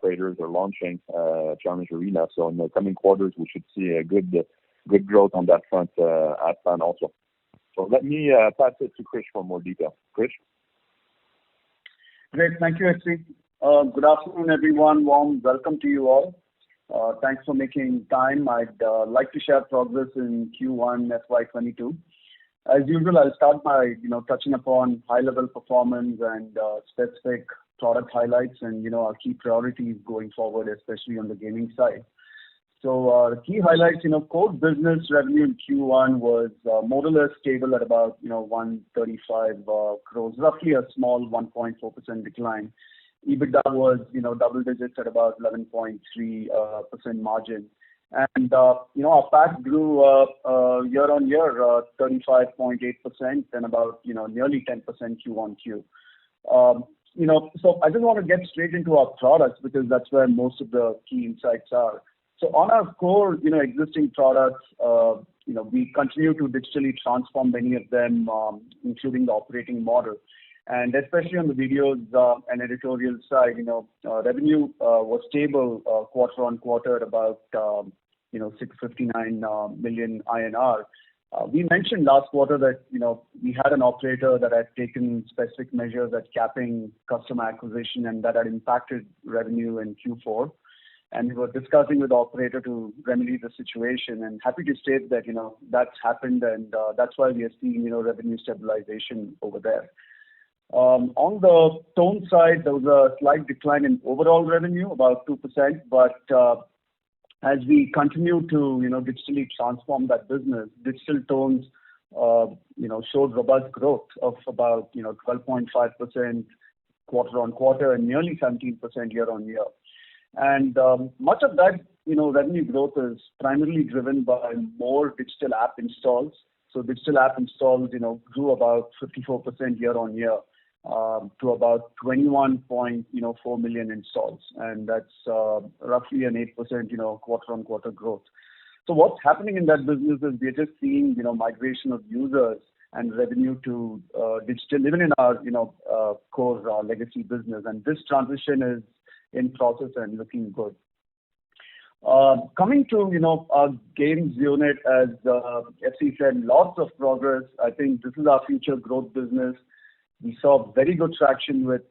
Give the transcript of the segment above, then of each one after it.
operators are launching Challenge Arena. So in the coming quarters, we should see a good growth on that front at plan also. So let me pass it to Krish for more detail. Krish? Great. Thank you, HC. Good afternoon, everyone. Warm welcome to you all. Thanks for making time. I'd like to share progress in Q1FY22. As usual, I'll start by touching upon high-level performance and specific product highlights and our key priorities going forward, especially on the gaming side. So the key highlights, core business revenue in Q1 was more or less stable at about 135 crores, roughly a small 1.4% decline. EBITDA was double digits at about 11.3% margin. And our PAT grew year on year 35.8% and about nearly 10% Q1Q. So I just want to get straight into our products because that's where most of the key insights are. So on our core existing products, we continue to digitally transform many of them, including the operating model. And especially on the videos and editorial side, revenue was stable quarter on quarter at about 659 million INR. We mentioned last quarter that we had an operator that had taken specific measures at capping customer acquisition, and that had impacted revenue in Q4. And we were discussing with the operator to remedy the situation. And happy to state that that's happened, and that's why we are seeing revenue stabilization over there. On the tone side, there was a slight decline in overall revenue, about 2%, but as we continue to digitally transform that business, digital tones showed robust growth of about 12.5% quarter on quarter and nearly 17% year on year. And much of that revenue growth is primarily driven by more digital app installs. So digital app installs grew about 54% year on year to about 21.4 million installs, and that's roughly an 8% quarter-on-quarter growth. So what's happening in that business is we're just seeing migration of users and revenue to digital, even in our core legacy business, and this transition is in process and looking good. Coming to our games unit, as FC said, lots of progress. I think this is our future growth business. We saw very good traction with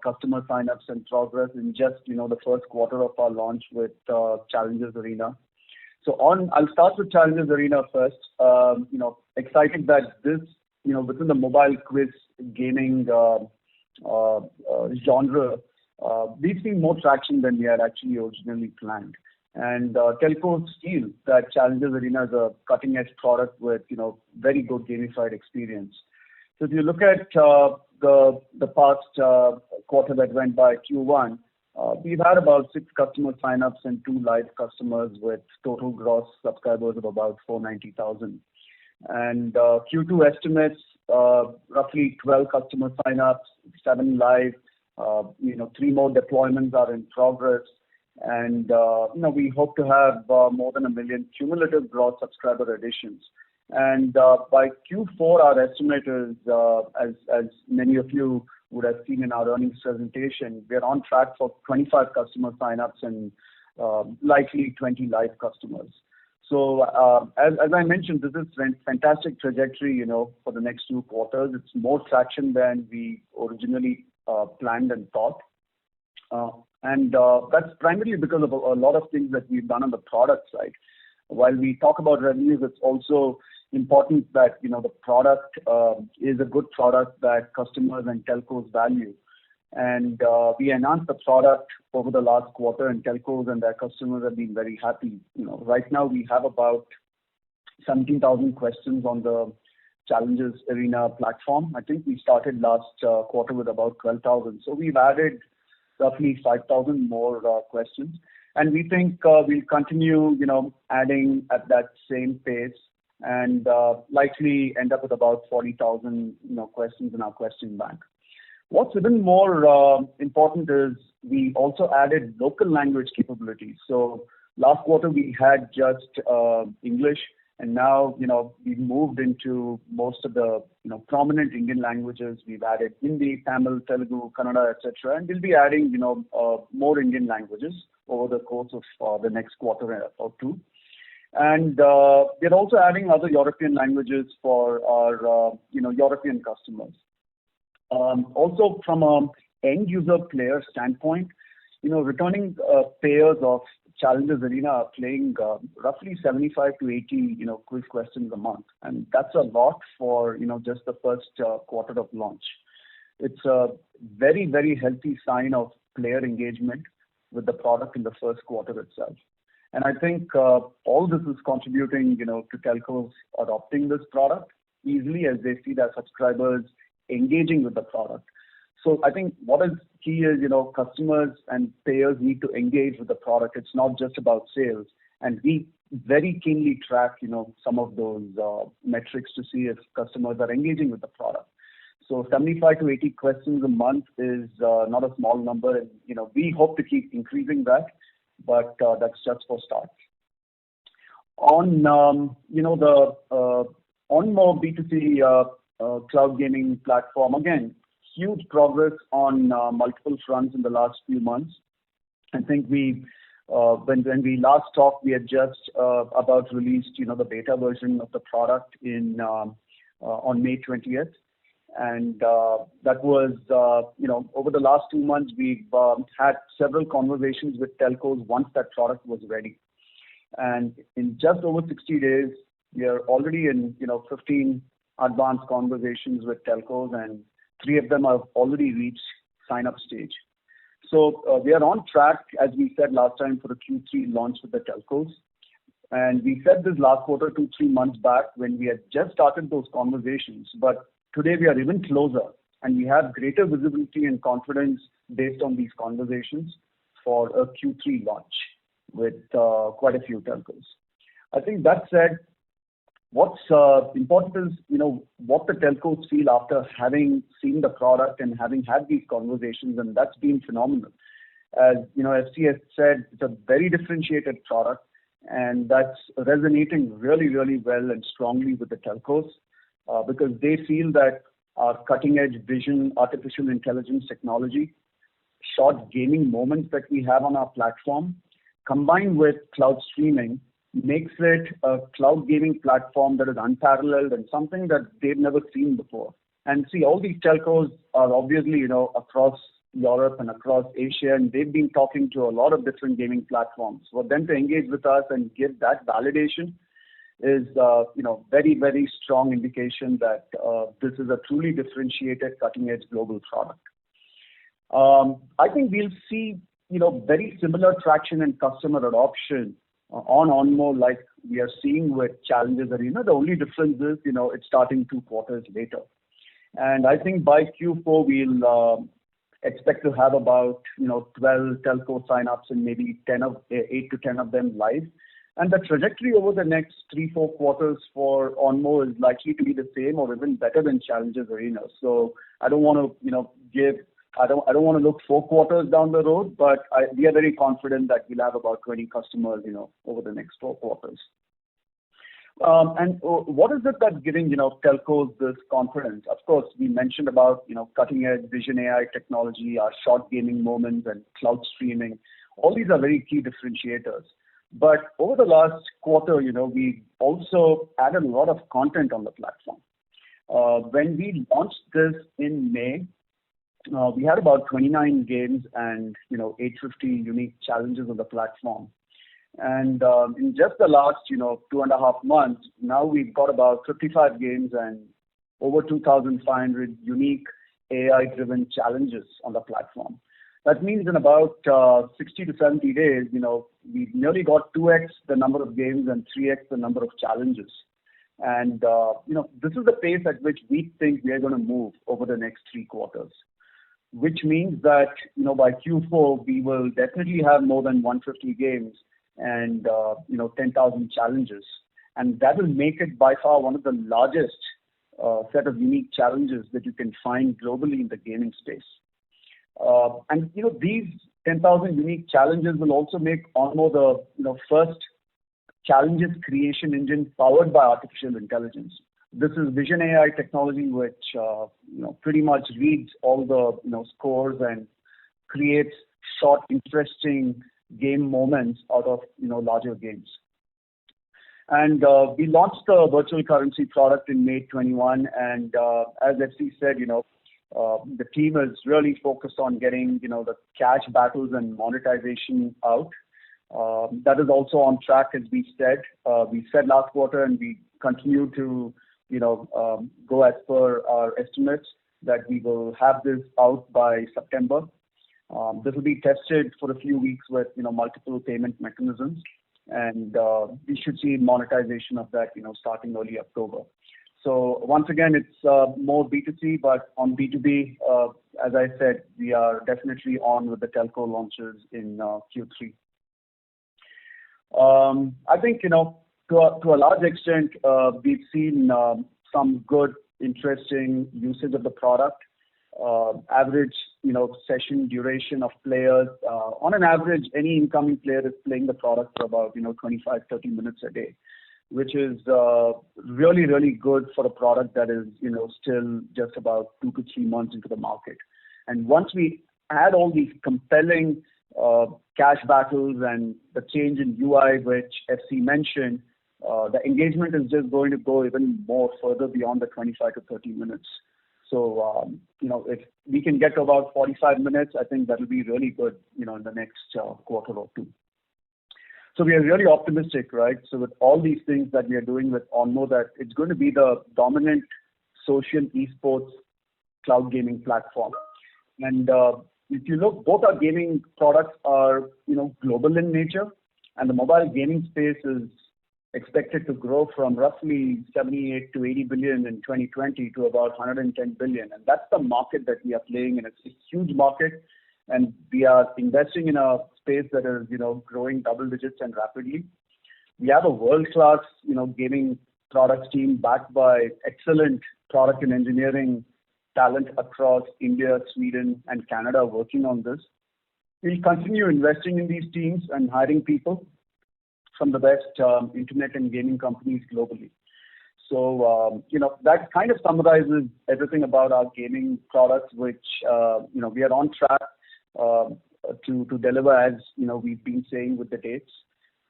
customer signups and progress in just the first quarter of our launch with Challengers Arena. So I'll start with Challengers Arena first. Excited that this within the mobile quiz gaming genre, we've seen more traction than we had actually originally planned. And telcos feel that Challengers Arena is a cutting-edge product with very good gamified experience. So if you look at the past quarter that went by, Q1, we've had about 6 customer signups and 2 live customers with total gross subscribers of about 490,000. And Q2 estimates roughly 12 customer signups, 7 live, 3 more deployments are in progress, and we hope to have more than 1 million cumulative gross subscriber additions. And by Q4, our estimate is, as many of you would have seen in our earnings presentation, we're on track for 25 customer signups and likely 20 live customers. So as I mentioned, this is fantastic trajectory, for the next 2 quarters. It's more traction than we originally planned and thought. And that's primarily because of a lot of things that we've done on the product side. While we talk about revenues, it's also important that the product is a good product that customers and telcos value. And we enhanced the product over the last quarter, and telcos and their customers have been very happy. Right now we have about 17,000 questions on the Challengers Arena platform. I think we started last quarter with about 12,000. So we've added roughly 5,000 more questions. And we think we'll continue, adding at that same pace and likely end up with about 40,000, questions in our question bank. What's even more important is we also added local language capabilities. So last quarter we had just English, And now, we've moved into most of the, prominent Indian languages. We've added Hindi, Tamil, Telugu, Kannada, etc. And we'll be adding, more Indian languages over the course of the next quarter or two. And we're also adding other European languages for our, European customers. Also, from an end user player standpoint, returning players of Challengers Arena are playing roughly 75 to 80, quiz questions a month. And that's a lot for, just the first quarter of launch. It's a very, very healthy sign of player engagement with the product in the first quarter itself. And I think all this is contributing, to telcos adopting this product easily as they see their subscribers engaging with the product. So I think what is key is, customers and payers need to engage with the product. It's not just about sales. And we very keenly track, some of those metrics to see if customers are engaging with the product. So 75 to 80 questions a month is not a small number. And, we hope to keep increasing that, but that's just for start. On, the Onmo B2C cloud gaming platform, again, huge progress on multiple fronts in the last few months. I think when we last talked, we had just about released, the beta version of the product on May 20th. And that was, over the last 2 months, we've had several conversations with telcos once that product was ready. And in just over 60 days, we are already in, 15 advanced conversations with telcos, and 3 of them have already reached sign-up stage. So we are on track, as we said last time, for the Q3 launch with the telcos. And we said this last quarter, 2-3 months back, when we had just started those conversations. But today we are even closer, and we have greater visibility and confidence based on these conversations for a Q3 launch with quite a few telcos. I think that said, what's important is, what the telcos feel after having seen the product and having had these conversations, and that's been phenomenal. As FC has said, it's a very differentiated product, and that's resonating really, really well and strongly with the telcos because they feel that our cutting-edge vision, artificial intelligence technology, short gaming moments that we have on our platform, combined with cloud streaming, makes it a cloud gaming platform that is unparalleled and something that they've never seen before. And see, all these telcos are obviously, across Europe and across Asia, and they've been talking to a lot of different gaming platforms. For them to engage with us and give that validation is, very, very strong indication that this is a truly differentiated, cutting-edge global product. I think we'll see, very similar traction and customer adoption on Onmo like we are seeing with Challengers Arena. The only difference is, it's starting 2 quarters later. And I think by Q4, we'll expect to have about, 12 telco signups and maybe 8 to 10 of them live. And the trajectory over the next 3-4 quarters for Onmo is likely to be the same or even better than Challengers Arena. So I don't want to, I don't want to look 4 quarters down the road, but we are very confident that we'll have about 20 customers, over the next 4 quarters. And what is it that's giving, telcos this confidence? Of course, we mentioned about, cutting-edge vision AI technology, our short gaming moments, and cloud streaming. All these are very key differentiators. But over the last quarter, we also added a lot of content on the platform. When we launched this in May, we had about 29 games and 850 unique challenges on the platform. And in just the last 2.5 months, now we've got about 55 games and over 2,500 unique AI-driven challenges on the platform. That means in about 60 to 70 days, we've nearly got 2x the number of games and 3x the number of challenges. And this is the pace at which we think we are going to move over the next 3 quarters. Which means that, by Q4, we will definitely have more than 150 games and, 10,000 challenges. And that will make it by far one of the largest set of unique challenges that you can find globally in the gaming space. And, these 10,000 unique challenges will also make Onmo the, first challenges creation engine powered by artificial intelligence. This is Vision AI technology, which pretty much reads all the scores and creates short, interesting game moments out of larger games. And we launched the virtual currency product in May 21, and as FC said, the team is really focused on getting the cash battles and monetization out. That is also on track, as we said. We said last quarter, and we continue to go as per our estimates that we will have this out by September. This will be tested for a few weeks with multiple payment mechanisms, and we should see monetization of that starting early October. So once again, it's more B2C, but on B2B, as I said, we are definitely on with the telco launches in Q3. I think to a large extent, we've seen some good, interesting usage of the product. Average session duration of players. On an average, any incoming player is playing the product for about 25-30 minutes a day, which is really, really good for a product that is still just about 2 to 3 months into the market. And once we add all these compelling cash battles and the change in UI, which FC mentioned, the engagement is just going to go even more further beyond the 25 to 30 minutes. So, if we can get to about 45 minutes, I think that'll be really good, in the next quarter or two. So we are really optimistic, right? So with all these things that we are doing with Onmo, that it's going to be the dominant social esports cloud gaming platform. And if you look, both our gaming products are, global in nature, and the mobile gaming space is expected to grow from roughly 78 to 80 billion in 2020 to about 110 billion. And that's the market that we are playing in. It's a huge market, and we are investing in a space that is, growing double digits and rapidly. We have a world-class, gaming products team backed by excellent product and engineering talent across India, Sweden, and Canada working on this. We'll continue investing in these teams and hiring people from the best internet and gaming companies globally. So, that kind of summarizes everything about our gaming products, which, we are on track to deliver as, we've been saying with the dates.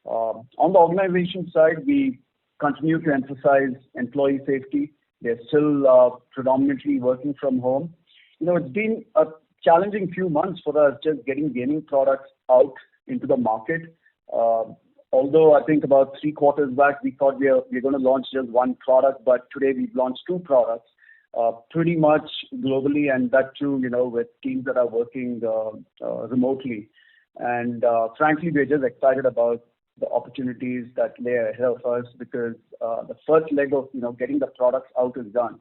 On the organization side, we continue to emphasize employee safety. They're still predominantly working from home. It's been a challenging few months for us just getting gaming products out into the market. Although I think about 3 quarters back, we thought we're going to launch just one product, but today we've launched 2 products, pretty much globally, and that too, with teams that are working remotely. And frankly, we're just excited about the opportunities that lay ahead of us because the first leg of getting the products out is done.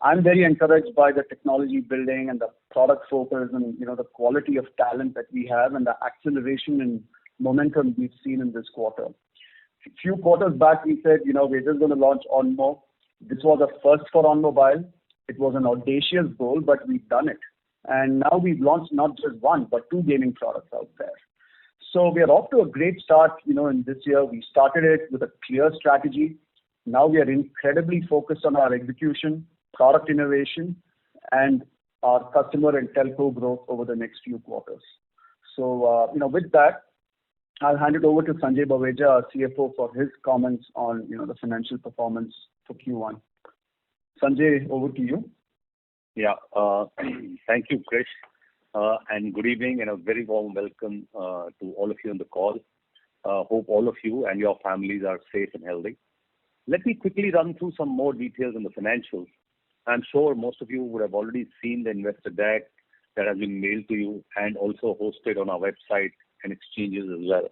I'm very encouraged by the technology building and the product focus and the quality of talent that we have and the acceleration and momentum we've seen in this quarter. A few quarters back, we said, we're just going to launch Onmo. This was a first for Onmobile. It was an audacious goal, but we've done it. And now we've launched not just one, but 2 gaming products out there. So we are off to a great start, in this year. We started it with a clear strategy. Now we are incredibly focused on our execution, product innovation, and our customer and telco growth over the next few quarters. So, with that, I'll hand it over to Sanjay Baweja, our CFO, for his comments on, the financial performance for Q1. Sanjay, over to you. Yeah, thank you, Krish, and good evening and a very warm welcome to all of you on the call. Hope all of you and your families are safe and healthy. Let me quickly run through some more details on the financials. I'm sure most of you would have already seen the investor deck that has been mailed to you and also hosted on our website and exchanges as well.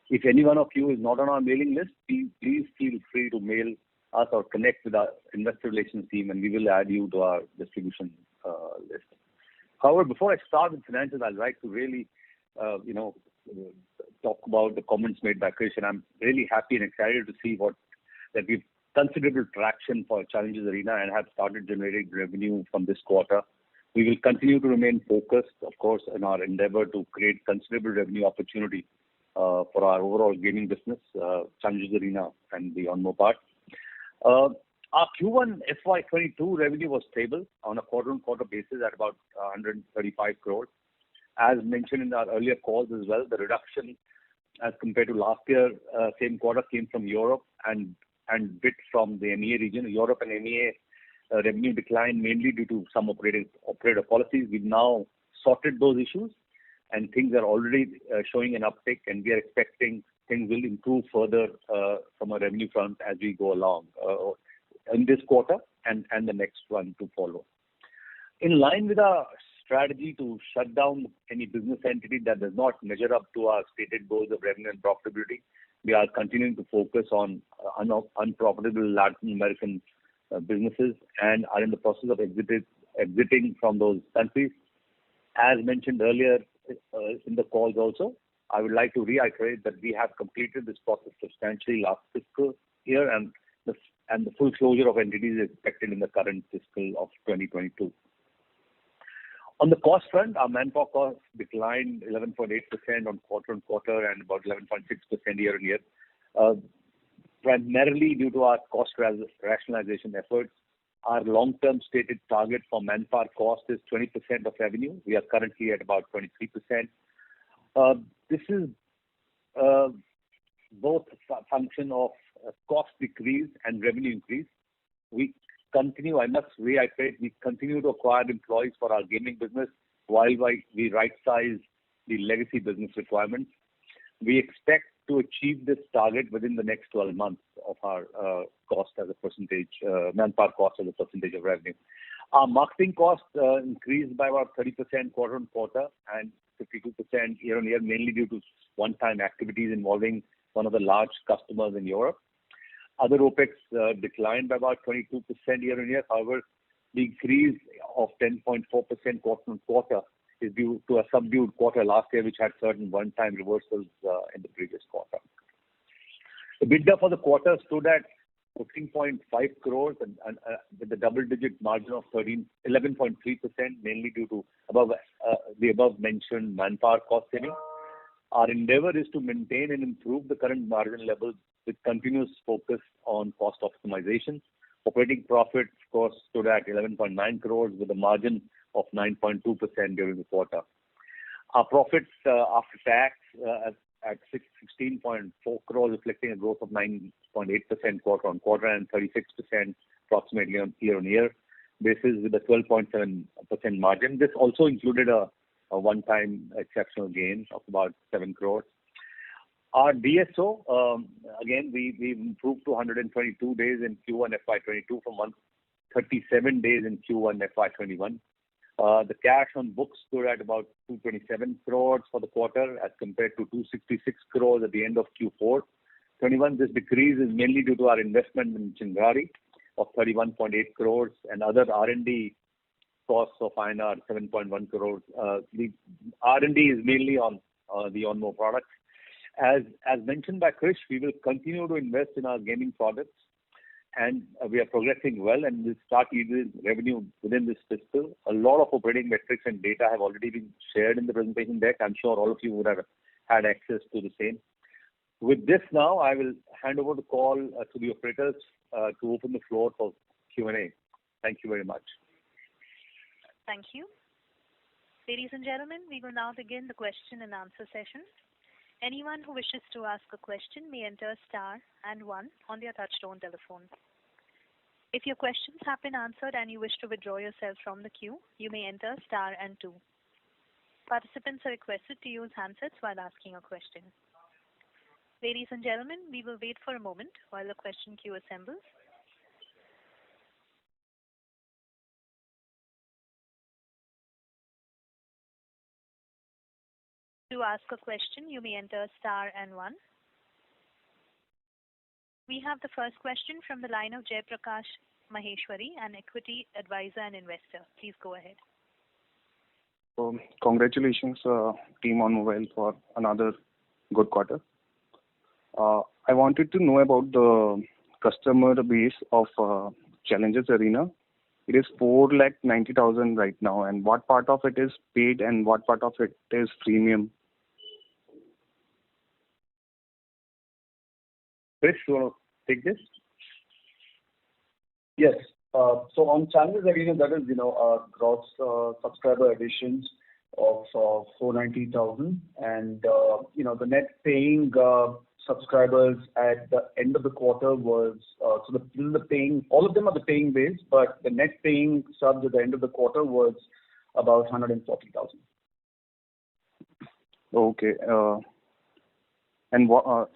If any one of you is not on our mailing list, please feel free to mail us or connect with our investor relations team, and we will add you to our distribution list. However, before I start with financials, I'd like to really, talk about the comments made by Krish, and I'm really happy and excited to see that we've considerable traction for Challenges Arena and have started generating revenue from this quarter. We will continue to remain focused, of course, in our endeavor to create considerable revenue opportunity for our overall gaming business, Challenges Arena and the Onmo part. Our Q1 FY22 revenue was stable on a quarter-on-quarter basis at about 135 crores. As mentioned in our earlier calls as well, the reduction as compared to last year, same quarter came from Europe and bit from the MEA region. Europe and MEA revenue declined mainly due to some operator policies. We've now sorted those issues and things are already showing an uptick, and we are expecting things will improve further from a revenue front as we go along in this quarter and the next one to follow. In line with our strategy to shut down any business entity that does not measure up to our stated goals of revenue and profitability, we are continuing to focus on unprofitable Latin American businesses and are in the process of exiting from those countries. As mentioned earlier in the calls also, I would like to reiterate that we have completed this process substantially last fiscal year, and the full closure of entities is expected in the current fiscal of 2022. On the cost front, our manpower costs declined 11.8% on quarter-on-quarter and about 11.6% year-on-year, primarily due to our cost rationalization efforts. Our long-term stated target for manpower cost is 20% of revenue. We are currently at about 23%. This is both a function of cost decrease and revenue increase. I must reiterate, we continue to acquire employees for our gaming business while we right-size the legacy business requirements. We expect to achieve this target within the next 12 months of our cost as a percentage, manpower cost as a percentage of revenue. Our marketing costs increased by about 30% quarter-on-quarter and 52% year-on-year, mainly due to one-time activities involving one of the large customers in Europe. Other OPEX declined by about 22% year-on-year. However, the increase of 10.4% quarter-on-quarter is due to a subdued quarter last year, which had certain one-time reversals in the previous quarter. The EBITDA for the quarter stood at 14.5 crores and with a double-digit margin of 11.3%, mainly due to the above-mentioned manpower cost saving. Our endeavor is to maintain and improve the current margin levels with continuous focus on cost optimization. Operating profit, of course, stood at 11.9 crores with a margin of 9.2% during the quarter. Our profits after tax at 16.4 crores, reflecting a growth of 9.8% quarter-on-quarter and 36% approximately on year-on-year basis with a 12.7% margin. This also included a one-time exceptional gain of about 7 crores. Our DSO, again, we improved to 122 days in Q1 FY22 from 137 days in Q1 FY21. The cash on books stood at about 227 crores for the quarter as compared to 266 crores at the end of Q4 21. This decrease is mainly due to our investment in Chingari of 31.8 crores and other R&D costs of INR 7.1 crores. The R&D is mainly on the Onmo products. As mentioned by Krish, we will continue to invest in our gaming products, and we are progressing well and will start yielding revenue within this fiscal. A lot of operating metrics and data have already been shared in the presentation deck. I'm sure all of you would have had access to the same. With this now, I will hand over the call to the operators to open the floor for Q&A. Thank you very much. Thank you. Ladies and gentlemen, we will now begin the question and answer session. Anyone who wishes to ask a question may enter star and 1 on their touchtone telephone. If your questions have been answered and you wish to withdraw yourself from the queue, you may enter star and 2. Participants are requested to use handsets while asking a question. Ladies and gentlemen, we will wait for a moment while the question queue assembles. To ask a question, you may enter star and 1. We have the first question from the line of Jay Prakash Maheshwari, an equity advisor and investor. Please go ahead. Congratulations, team Onmobile, for another good quarter. I wanted to know about the customer base of Challenges Arena. It is 490,000 right now, and what part of it is paid and what part of it is premium? Krish, you want to take this? Yes. So on Challenges Arena, that is, gross subscriber additions of 490,000, and the net paying subscribers at the end of the quarter was all of them are the paying base, but the net paying subs at the end of the quarter was about 140,000. Okay. And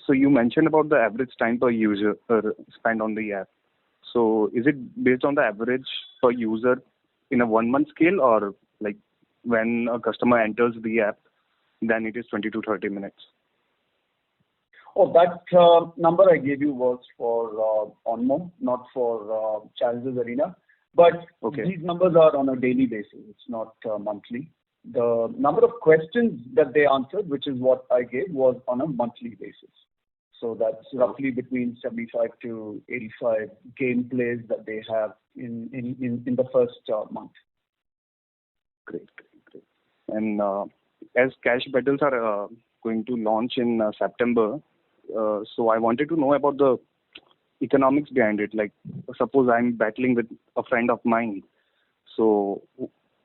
so you mentioned about the average time per user spent on the app. So is it based on the average per user in a 1 month scale, or like when a customer enters the app, then it is 20 to 30 minutes? Oh, that number I gave you was for Onmo, not for Challenges Arena. But These numbers are on a daily basis. It's not monthly. The number of questions that they answered, which is what I gave, was on a monthly basis. So that's roughly between 75 to 85 gameplays that they have in the first month. Great. And as cash battles are going to launch in September, so I wanted to know about the economics behind it. Like, suppose I'm battling with a friend of mine. So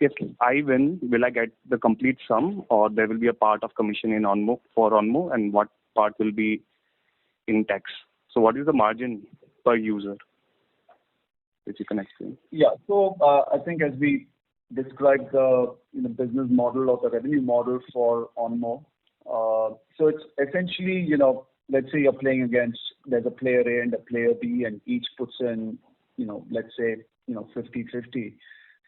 if I win, will I get the complete sum, or there will be a part of commission in Onmo, and what part will be in tax? So what is the margin per user, if you can explain? Yeah. So I think as we described the business model or the revenue model for Onmo, so it's essentially, let's say you're playing against, there's a player A and a player B, and each puts in, let's say, 50-50.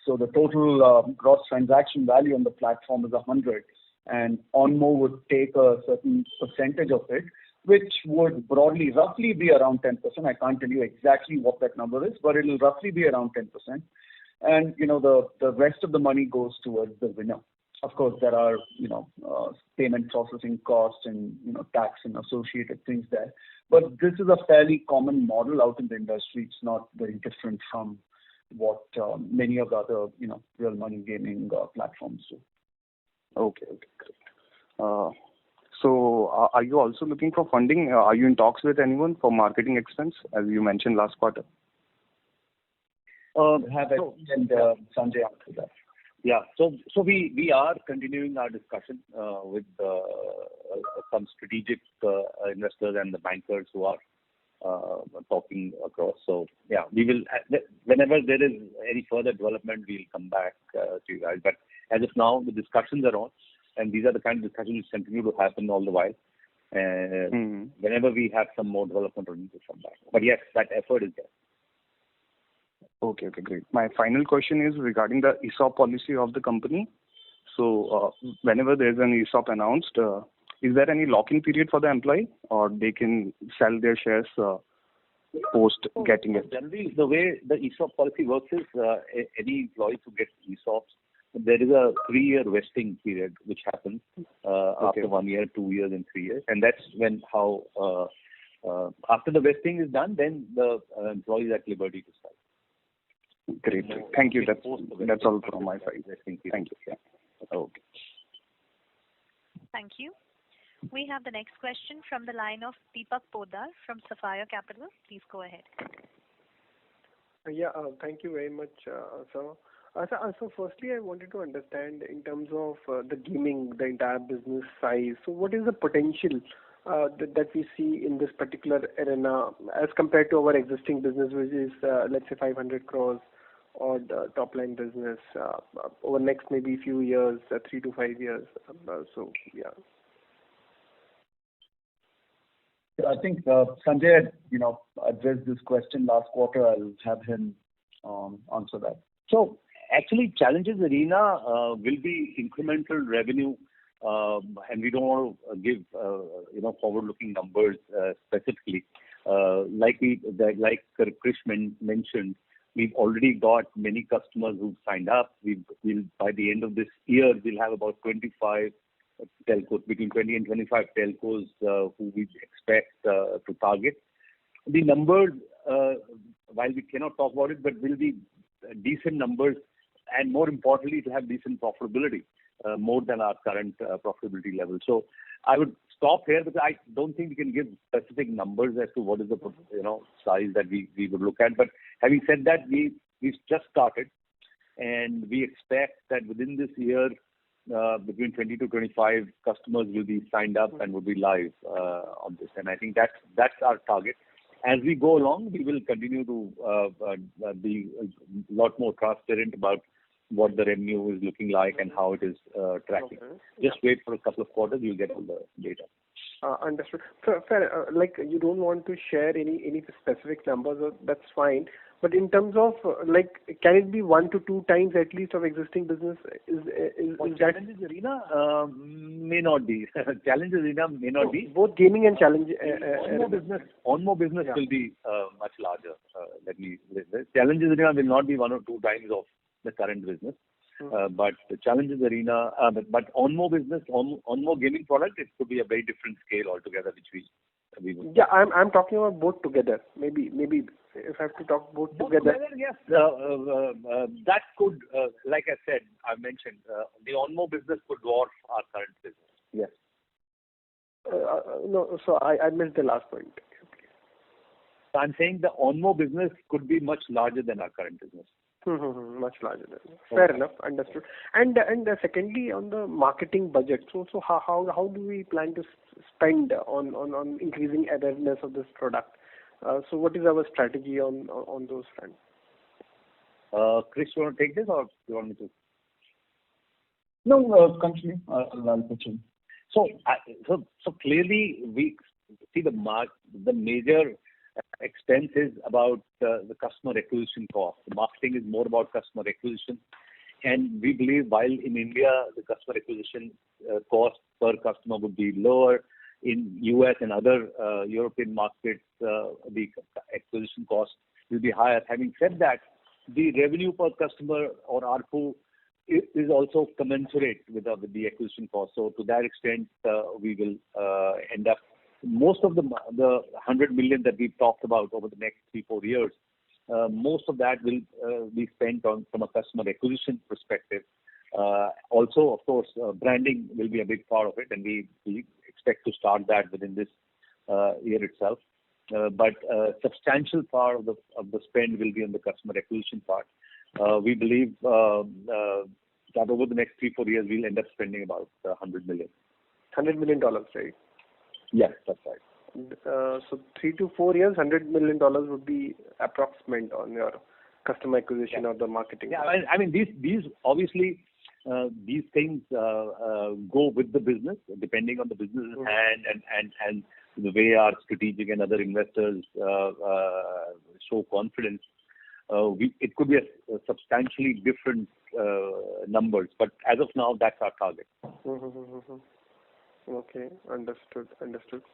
So the total gross transaction value on the platform is 100, and Onmo would take a certain percentage of it, which would roughly be around 10%. I can't tell you exactly what that number is, but it'll roughly be around 10%. And, the rest of the money goes towards the winner. Of course, there are, payment processing costs and, tax and associated things there. But this is a fairly common model out in the industry. It's not very different from what many of the other, real money gaming platforms do. Okay, great. So are you also looking for funding? Are you in talks with anyone for marketing expense, as you mentioned last quarter? And Sanjay after that. Yeah. So we are continuing our discussion with some strategic investors and the bankers who are talking across. So yeah, we will, whenever there is any further development, we'll come back to you guys. But as of now, the discussions are on, and these are the kind of discussions which continue to happen all the while. Whenever we have some more development, we'll come back. But yes, that effort is there. Okay, great. My final question is regarding the ESOP policy of the company. So whenever there's an ESOP announced, is there any lock-in period for the employee, or they can sell their shares post getting it? Generally, the way the ESOP policy works is any employees who get ESOPs, there is a 3-year vesting period which happens after 1 year, 2 years, and 3 years. And that's how after the vesting is done, then the employee is at liberty to sell. Great. Thank you. That's all from my side. Thank you. Yeah. Okay. Thank you. We have the next question from the line of Deepak Poddar from Sapphire Capital. Please go ahead. Yeah, thank you very much, sir. So firstly, I wanted to understand in terms of the gaming, the entire business size. So what is the potential that we see in this particular arena as compared to our existing business, which is, let's say, 500 crores or the top line business over next maybe few years, 3 to 5 years? So, yeah. I think Sanjay had, addressed this question last quarter. I'll have him answer that. So actually, Challenges Arena will be incremental revenue, and we don't want to give forward-looking numbers specifically. Like Krish mentioned, we've already got many customers who've signed up. We'll by the end of this year, we'll have about 25 telcos, between 20 and 25 telcos who we expect to target. The numbers, while we cannot talk about it, but will be decent numbers, and more importantly, to have decent profitability, more than our current profitability level. So I would stop here because I don't think we can give specific numbers as to what is the size that we would look at. But having said that, we've just started, and we expect that within this year, between 20 to 25 customers will be signed up and will be live on this. And I think that's our target. As we go along, we will continue to be a lot more transparent about what the revenue is looking like and how it is tracking. Okay. Just wait for a couple of quarters, you'll get all the data. Understood. Fair. Like you don't want to share any specific numbers, that's fine. But in terms of can it be 1 to 2 times at least of existing business? Is that Challenges arena may not be. Challenges arena may not be. Both gaming and challenge. Onmo business will be much larger. Challenges arena will not be 1 or 2 times of the current business. But the challenges arena, but Onmo business, Onmo gaming product, it could be a very different scale altogether, which we would. Yeah, I'm talking about both together. Maybe if I have to talk both together. Yes, that could, like I said, I mentioned, the Onmo business could dwarf our current business. Yes. No, so I missed the last point. So I'm saying the Onmo business could be much larger than our current business. Much larger than. Fair enough, understood. And secondly, on the marketing budget, so how do we plan to spend on increasing awareness of this product? So what is our strategy on those fronts? Chris, you want to take this or you want me to? No, continue. I'll pitch in. So clearly we see the major expense is about the customer acquisition cost. The marketing is more about customer acquisition, and we believe while in India the customer acquisition cost per customer would be lower, in US and other European markets the acquisition cost will be higher. Having said that, the revenue per customer or ARPU is also commensurate with the acquisition cost. So to that extent, we will end up most of the 100 million that we've talked about over the next 3-4 years. Most of that will be spent on from a customer acquisition perspective. Also, of course, branding will be a big part of it, and we expect to start that within this year itself. But substantial part of the spend will be on the customer acquisition part. We believe that over the next 3-4 years we'll end up spending about $100 million. $100 million, right? Yes, that's right. So 3 to 4 years, $100 million would be approximate on your customer acquisition or the marketing. Yeah, I mean these obviously these things go with the business depending on the business and the way our strategic and other investors show confidence. It could be a substantially different numbers, but as of now, that's our target. Okay, understood.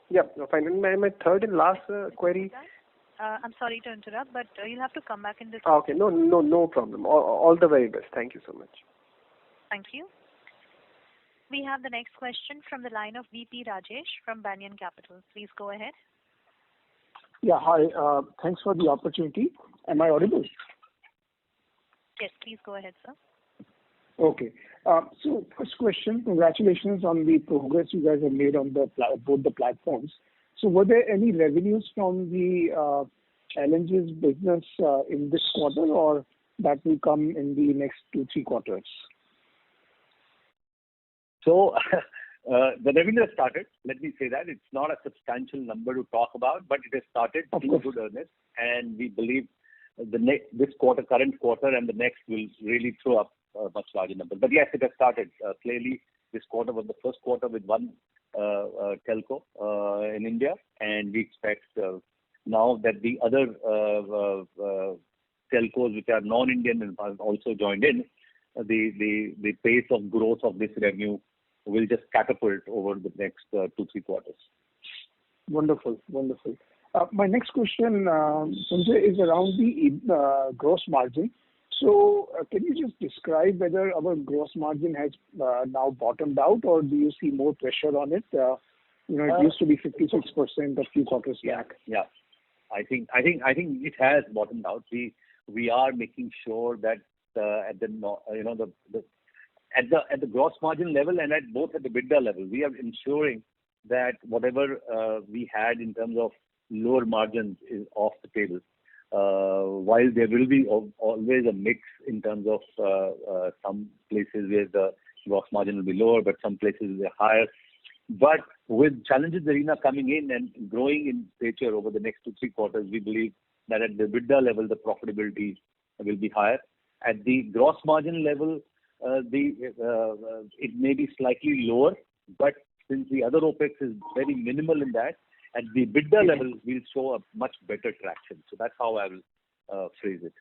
Yeah, fine. And my third and last query. I'm sorry to interrupt, but you'll have to come back in this. Okay, no problem. All the very best. Thank you so much. Thank you. We have the next question from the line of VP Rajesh from Banyan Capital. Please go ahead. Yeah, hi. Thanks for the opportunity. Am I audible? Yes, please go ahead, sir. Okay. So first question, congratulations on the progress you guys have made on both the platforms. So were there any revenues from the challenges business in this quarter, or that will come in the next 2-3 quarters? So the revenue has started. Let me say that it's not a substantial number to talk about, but it has started in good earnest, and we believe this quarter, current quarter, and the next will really throw up a much larger number. But yes, it has started. Clearly, this quarter was the first quarter with one telco in India, and we expect now that the other telcos which are non-Indian and have also joined in, the pace of growth of this revenue will just catapult over the next 2-3 quarters. Wonderful. My next question, Sanjay, is around the gross margin. So can you just describe whether our gross margin has now bottomed out, or do you see more pressure on it? It used to be 56% a few quarters back. Yeah. I think it has bottomed out. We are making sure that at the gross margin level and at both at the EBITDA level, we are ensuring that whatever we had in terms of lower margins is off the table. While there will be always a mix in terms of some places where the gross margin will be lower, but some places they're higher. But with Challenges Arena coming in and growing in stature over the next 2-3 quarters, we believe that at the EBITDA level, the profitability will be higher. At the gross margin level, it may be slightly lower, but since the other OPEX is very minimal in that, at the EBITDA level, we'll show a much better traction. So that's how I will phrase it.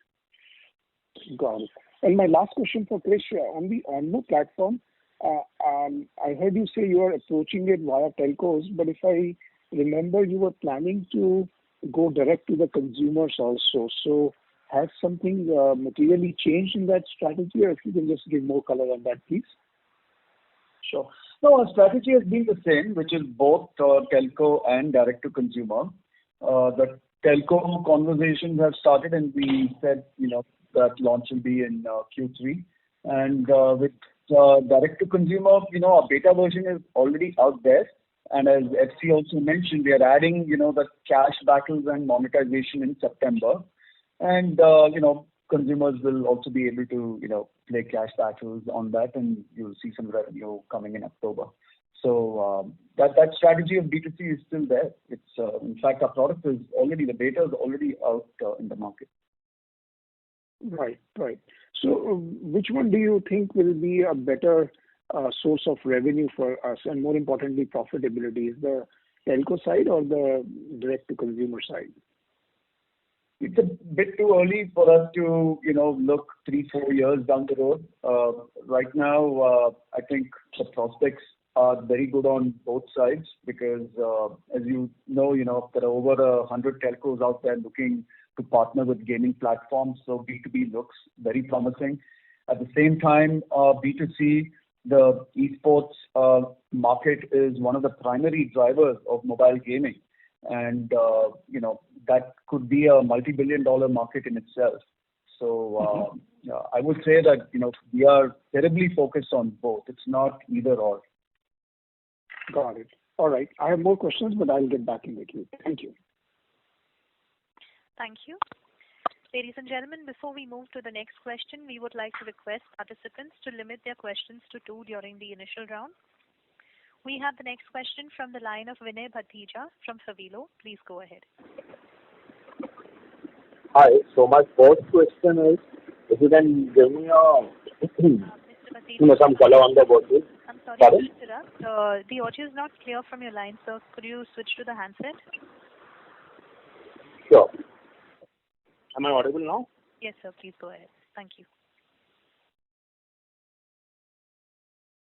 Got it. And my last question for Krish, on the Onmo platform, I heard you say you are approaching it via telcos, but if I remember, you were planning to go direct to the consumers also. So has something materially changed in that strategy, or if you can just give more color on that, please? Sure. No, our strategy has been the same, which is both telco and direct to consumer. The telco conversations have started, and we said, that launch will be in Q3. And with direct to consumer, our beta version is already out there. And as FC also mentioned, we are adding, the cash battles and monetization in September. And, consumers will also be able to, play cash battles on that, and you'll see some revenue coming in October. So that strategy of B2C is still there. It's in fact, our product is already, the beta is already out in the market. Right. So which one do you think will be a better source of revenue for us, and more importantly, profitability? Is the telco side or the direct to consumer side? It's a bit too early for us to, look 3-4 years down the road. Right now, I think the prospects are very good on both sides because, as you know, there are over 100 telcos out there looking to partner with gaming platforms. So B2B looks very promising. At the same time, B2C, the esports market is one of the primary drivers of mobile gaming. And, that could be a multi-billion-dollar market in itself. So I would say that, we are terribly focused on both. It's not either or. Got it. All right. I have more questions, but I'll get back in the queue. Thank you. Thank you. Ladies and gentlemen, before we move to the next question, we would like to request participants to limit their questions to 2 during the initial round. We have the next question from the line of Vinay Bhatija from Savilo. Please go ahead. Hi. So my first question is, if you can give me some color on the virtual. I'm sorry to interrupt. The audio is not clear from your line, sir. Could you switch to the handset? Sure. Am I audible now? Yes, sir. Please go ahead. Thank you.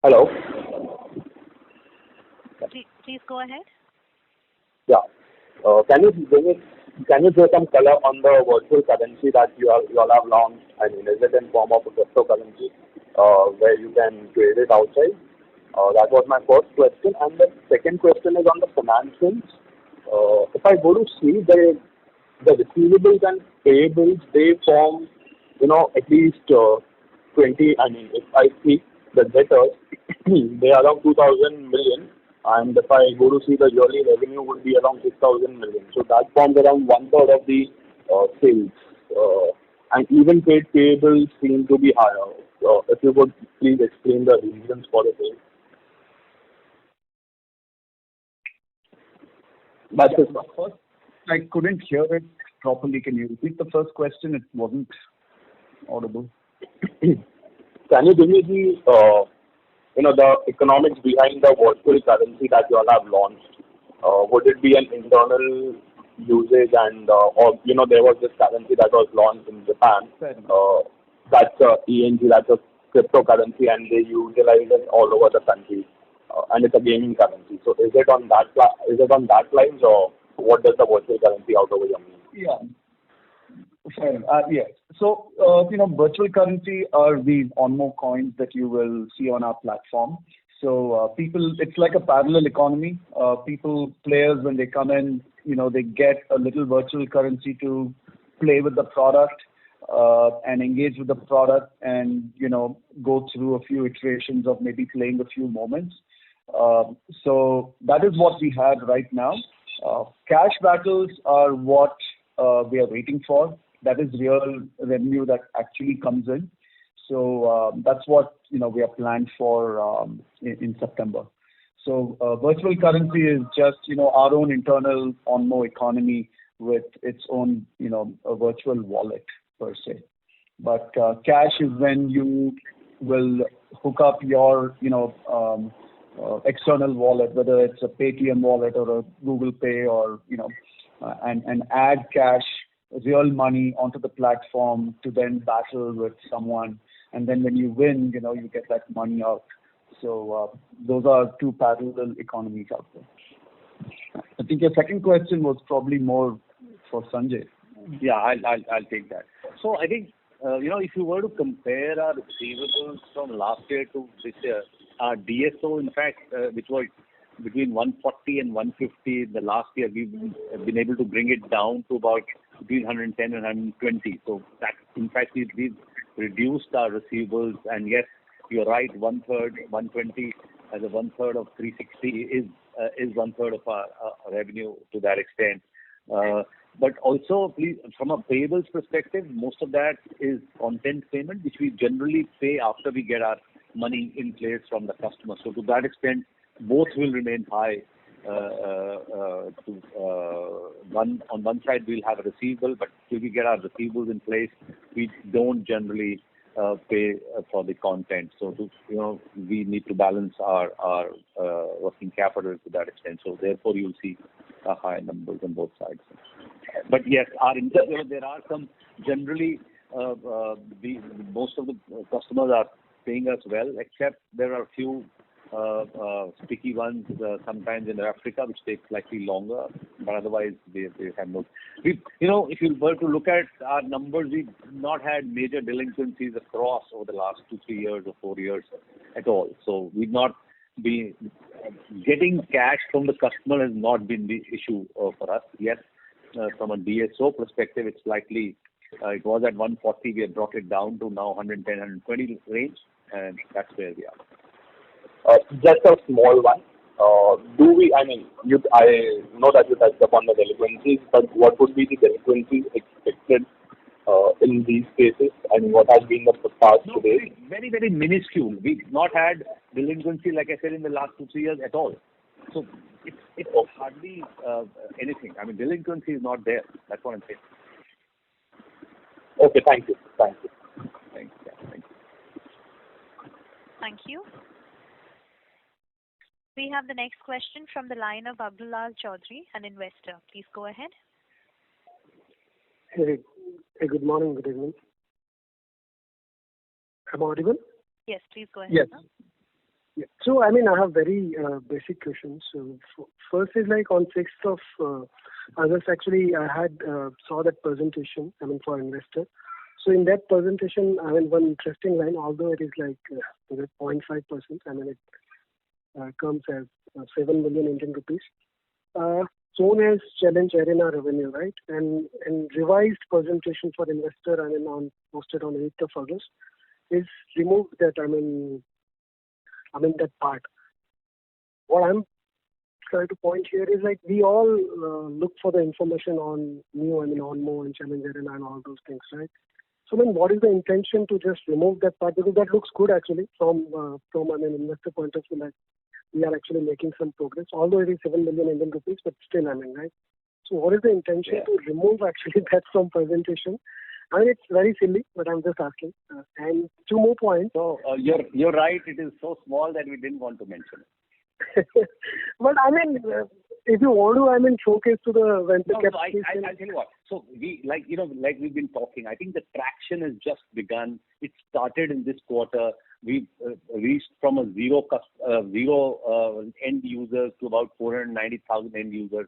Hello. Please go ahead. Yeah. Can you throw some color on the virtual currency that you all have launched? I mean, is it in form of a cryptocurrency where you can trade it outside? That was my first question. And the second question is on the financials. If I go to see the receivables and payables, they form, at least 20. I mean, if I see the debtors, they are around 2,000 million. And if I go to see the yearly revenue would be around 6,000 million. So that forms around 1/3 of the sales. And even paid payables seem to be higher. If you could please explain the reasons for the same. That's it. First, I couldn't hear it properly. Can you repeat the first question? It wasn't audible. Can you give me the economics behind the virtual currency that you all have launched? Would it be an internal usage and, or, there was this currency that was launched in Japan. That's ENG, that's a cryptocurrency, and they utilize it all over the country. And it's a gaming currency. So is it on that lines, or what does the virtual currency out over here mean? Yeah. Fair. Yes. So, virtual currency are these Onmo coins that you will see on our platform. So, it's like a parallel economy. Players, when they come in, they get a little virtual currency to play with the product and engage with the product and, go through a few iterations of maybe playing a few moments. So that is what we have right now. Cash battles are what we are waiting for. That is real revenue that actually comes in. So that's what we are planned for in September. So virtual currency is just our own internal Onmo economy with its own a virtual wallet per se. But cash is when you will hook up your external wallet, whether it's a Paytm wallet or a Google Pay or and add cash, real money onto the platform to then battle with someone, and then when you win, you get that money out. So those are two parallel economies out there. I think your second question was probably more for Sanjay. Yeah, I'll take that. So I think if you were to compare our receivables from last year to this year, our DSO, in fact, which was between 140 and 150 the last year, we've been able to bring it down to about between 110 and 120. So that, in fact, we've reduced our receivables. And yes, you're right, 1/3, 120 as a 1/3 of 360 is 1/3 of our revenue to that extent. But also, please, from a payables perspective, most of that is content payment, which we generally pay after we get our money in place from the customer. So to that extent, both will remain high. On one side, we'll have a receivable, but till we get our receivables in place, we don't generally pay for the content. So we need to balance our working capital to that extent. So therefore, you'll see high numbers on both sides. But yes, there are some generally most of the customers are paying us well, except there are a few sticky ones sometimes in Africa, which take slightly longer, but otherwise they have no. If you were to look at our numbers, we've not had major delinquencies across over the last 2-3 years or 4 years at all. So we've not been getting cash from the customer has not been the issue for us. Yes, from a DSO perspective, it's slightly. It was at 140. We have brought it down to now 110, 120 range, and that's where we are. Just a small one. I know that you touched upon the delinquencies, but what would be the delinquencies expected in these cases? I mean, what has been the past today? Very, very minuscule. We've not had delinquency, like I said, in the last 2-3 years at all. So it's hardly anything. I mean, delinquency is not there. That's what I'm saying. Okay, thank you. Thank you. Thank you. We have the next question from the line of Abdullah Chaudhary, an investor. Please go ahead. Hey, good morning, good evening. Am I audible? Yes, please go ahead. Yes. Yeah. So, I have very basic questions. So, first is like on 6th of August, actually, I had saw that presentation, for investor. So, in that presentation, one interesting line, although it is like 0.5%, it comes as 7 million Indian rupees. Shown as challenge arena revenue, right? And revised presentation for investor, posted on 8th of August, is removed that, that part. What I'm trying to point here is like we all look for the information on new, Onmo and challenge arena and all those things, right? So what is the intention to just remove that part? Because that looks good actually from investor point of view, like we are actually making some progress, although it is 7 million Indian rupees, but still, right? So what is the intention to remove actually that from presentation? It's very silly, but I'm just asking. And two more points. So you're right. It is so small that we didn't want to mention it. But if you want to, showcase to the venture capital. I'll tell you what. So we like we've been talking. I think the traction has just begun. It started in this quarter. We've reached from a zero end users to about 490,000 end users.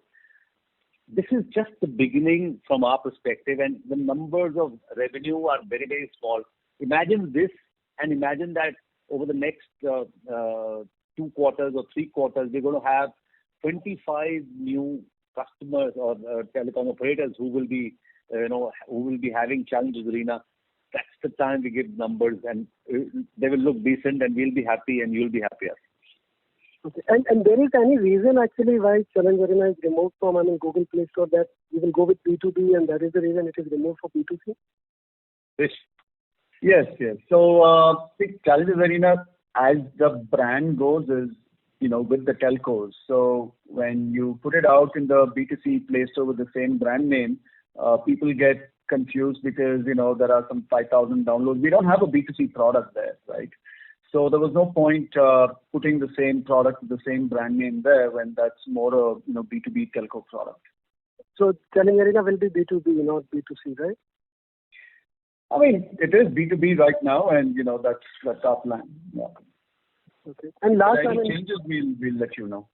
This is just the beginning from our perspective, and the numbers of revenue are very, very small. Imagine this, and imagine that over the next 2 quarters or 3 quarters, we're going to have 25 new customers or telecom operators who will be having challenges arena. That's the time we give numbers, and they will look decent, and we'll be happy, and you'll be happier. Okay. And there is any reason actually why Challenge Arena is removed from, Google Play Store, that you will go with B2B and that is the reason it is removed for B2C? Yes. So, Challenge Arena, as the brand goes, is, with the telcos. So when you put it out in the B2C Play Store with the same brand name, people get confused because, there are some 5,000 downloads. We don't have a B2C product there, right? So there was no point putting the same product with the same brand name there when that's more a, B2B telco product. So Challenge Arena will be B2B, not B2C, right? It is B2B right now, and that's our plan. Yeah. Okay. And last, any changes, we'll let you know.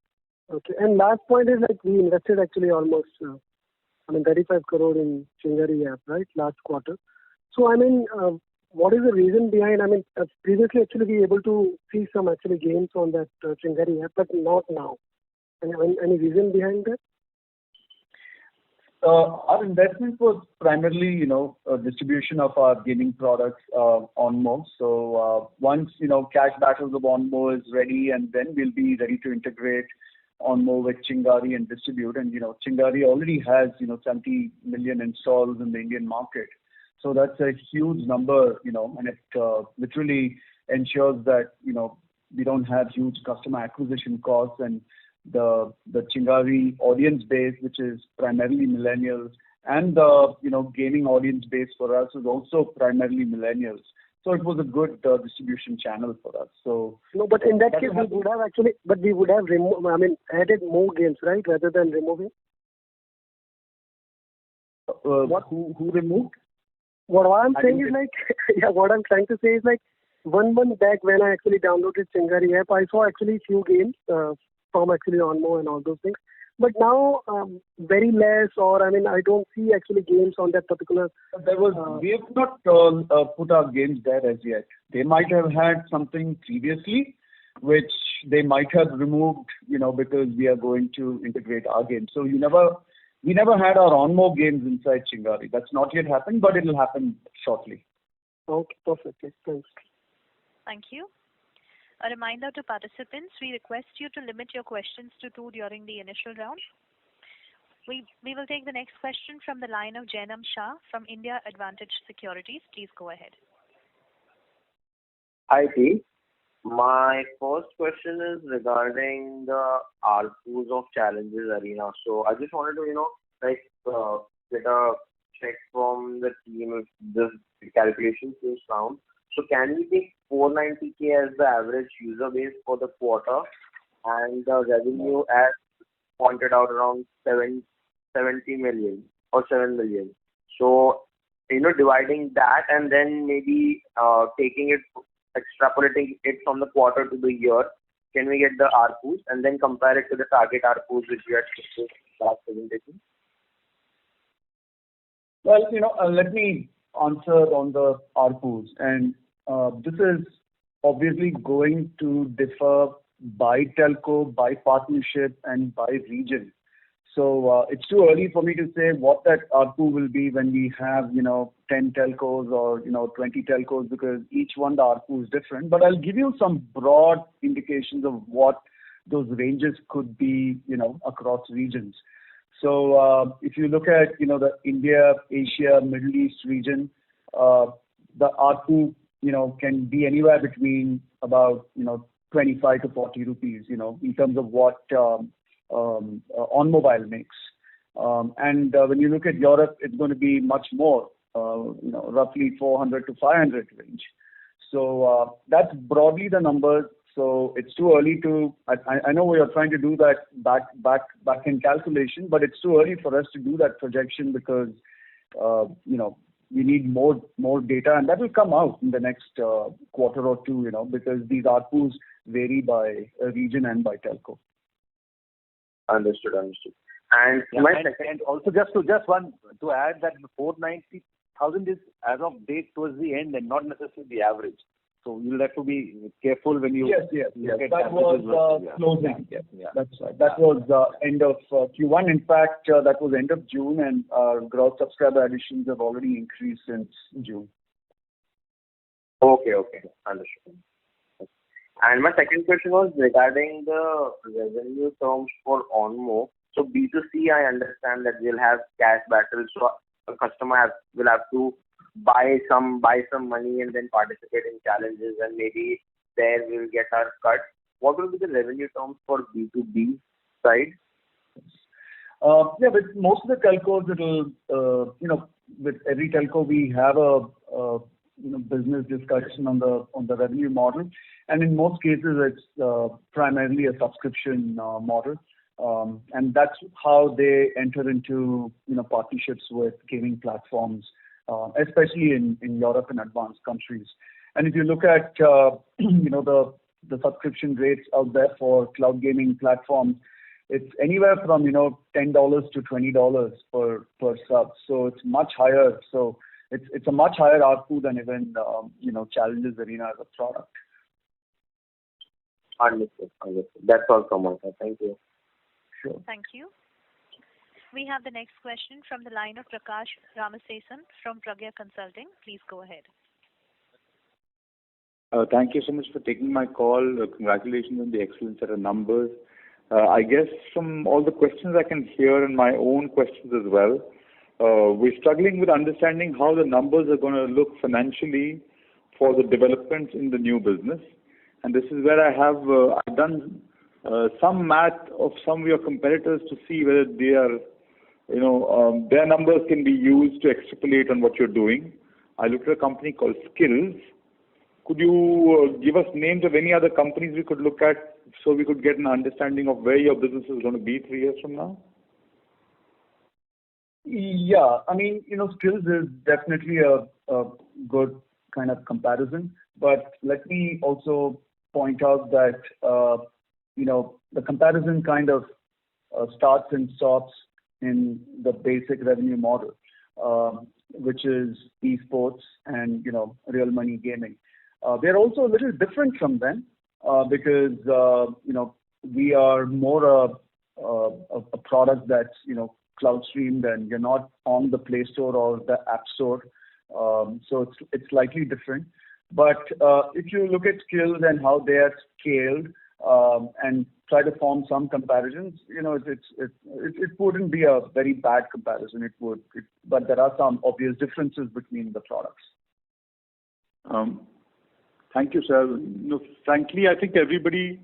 Okay. And last point is, like, we invested actually almost 35 crore in Chingari app, right, last quarter. So what is the reason behind? Previously actually we were able to see some actually gains on that Chingari app, but not now. Any reason behind that? Our investment was primarily, distribution of our gaming products, Onmo. So once, Cash Battles of Onmo is ready, and then we'll be ready to integrate Onmo with Chingari and distribute. And, Chingari already has, 70 million installs in the Indian market. So that's a huge number, and it literally ensures that, we don't have huge customer acquisition costs, and the Chingari audience base, which is primarily millennials, and the gaming audience base for us is also primarily millennials. So it was a good distribution channel for us. So no, but in that case we would have added more games, right, rather than removing. Who removed? What I'm saying is what I'm trying to say is 1 month back when I actually downloaded Chingari app, I saw actually few games from actually Onmo and all those things. But now, very less, or I don't see actually games on that particular. We have not put our games there as yet. They might have had something previously, which they might have removed, because we are going to integrate our games. So we never had our Onmo games inside Chingari. That's not yet happened, but it will happen shortly. Okay, perfect. Thanks. Thank you. A reminder to participants, we request you to limit your questions to 2 during the initial round. We will take the next question from the line of Jainam Shah from India Advantage Securities. Please go ahead. Hi, T. My first question is regarding the ARPUs of Challenges Arena. So I just wanted to, get a check from the team if this calculation seems sound. So can we take 490K as the average user base for the quarter, and the revenue as pointed out around 70 million or 7 million? So, dividing that and then maybe extrapolating it from the quarter to the year, can we get the ARPUs and then compare it to the target ARPUs which we had discussed last presentation? Well, let me answer on the ARPUs, and this is obviously going to differ by telco, by partnership, and by region. So it's too early for me to say what that ARPU will be when we have 10 telcos or 20 telcos, because each one the ARPU is different. But I'll give you some broad indications of what those ranges could be across regions. So if you look at the India, Asia, Middle East region, the ARPU can be anywhere between about 25 to 40 rupees, in terms of what Onmobile makes. And when you look at Europe, it's going to be much more, roughly 400 to 500 range. So that's broadly the numbers. So it's too early to. I know we are trying to do that back in calculation, but it's too early for us to do that projection because we need more data, and that will come out in the next quarter or two, because these ARPUs vary by region and by telco. Understood. And also just one to add that the 490,000 is as of date towards the end and not necessarily the average. So you'll have to be careful when you. Yes. That was closing. Yeah. That's right. That was end of Q1. In fact, that was end of June, and our gross subscriber additions have already increased since June. Okay. Understood. And my second question was regarding the revenue terms for Onmo. So B2C, I understand that we'll have cash battles. So a customer will have to buy some money and then participate in challenges, and maybe there we'll get our cut. What will be the revenue terms for B2B side? Yeah, with most of the telcos, it'll with every telco we have a business discussion on the revenue model, and in most cases it's primarily a subscription model, and that's how they enter into partnerships with gaming platforms, especially in Europe and advanced countries. And if you look at the subscription rates out there for cloud gaming platforms, it's anywhere from $10 to $20 per sub. So it's much higher. So it's a much higher ARPU than even Challenges Arena as a product. Understood. That's all from my side. Thank you. Sure. Thank you. We have the next question from the line of Prakash Ramasesan from Pragya Consulting. Please go ahead. Thank you so much for taking my call. Congratulations on the excellent set of numbers. I guess from all the questions I can hear and my own questions as well, we're struggling with understanding how the numbers are going to look financially for the developments in the new business. And this is where I've done some math of some of your competitors to see whether they are, their numbers can be used to extrapolate on what you're doing. I looked at a company called Skills. Could you give us names of any other companies we could look at so we could get an understanding of where your business is going to be 3 years from now? Yeah, I mean, Skills is definitely a good kind of comparison. But let me also point out that, the comparison kind of starts and stops in the basic revenue model, which is esports and, real money gaming. They're also a little different from them because, we are more a product that's, cloud streamed, and you're not on the Play Store or the App Store. So it's slightly different. But if you look at Skills and how they are scaled and try to form some comparisons, it wouldn't be a very bad comparison. But there are some obvious differences between the products. Thank you, sir. Frankly, I think everybody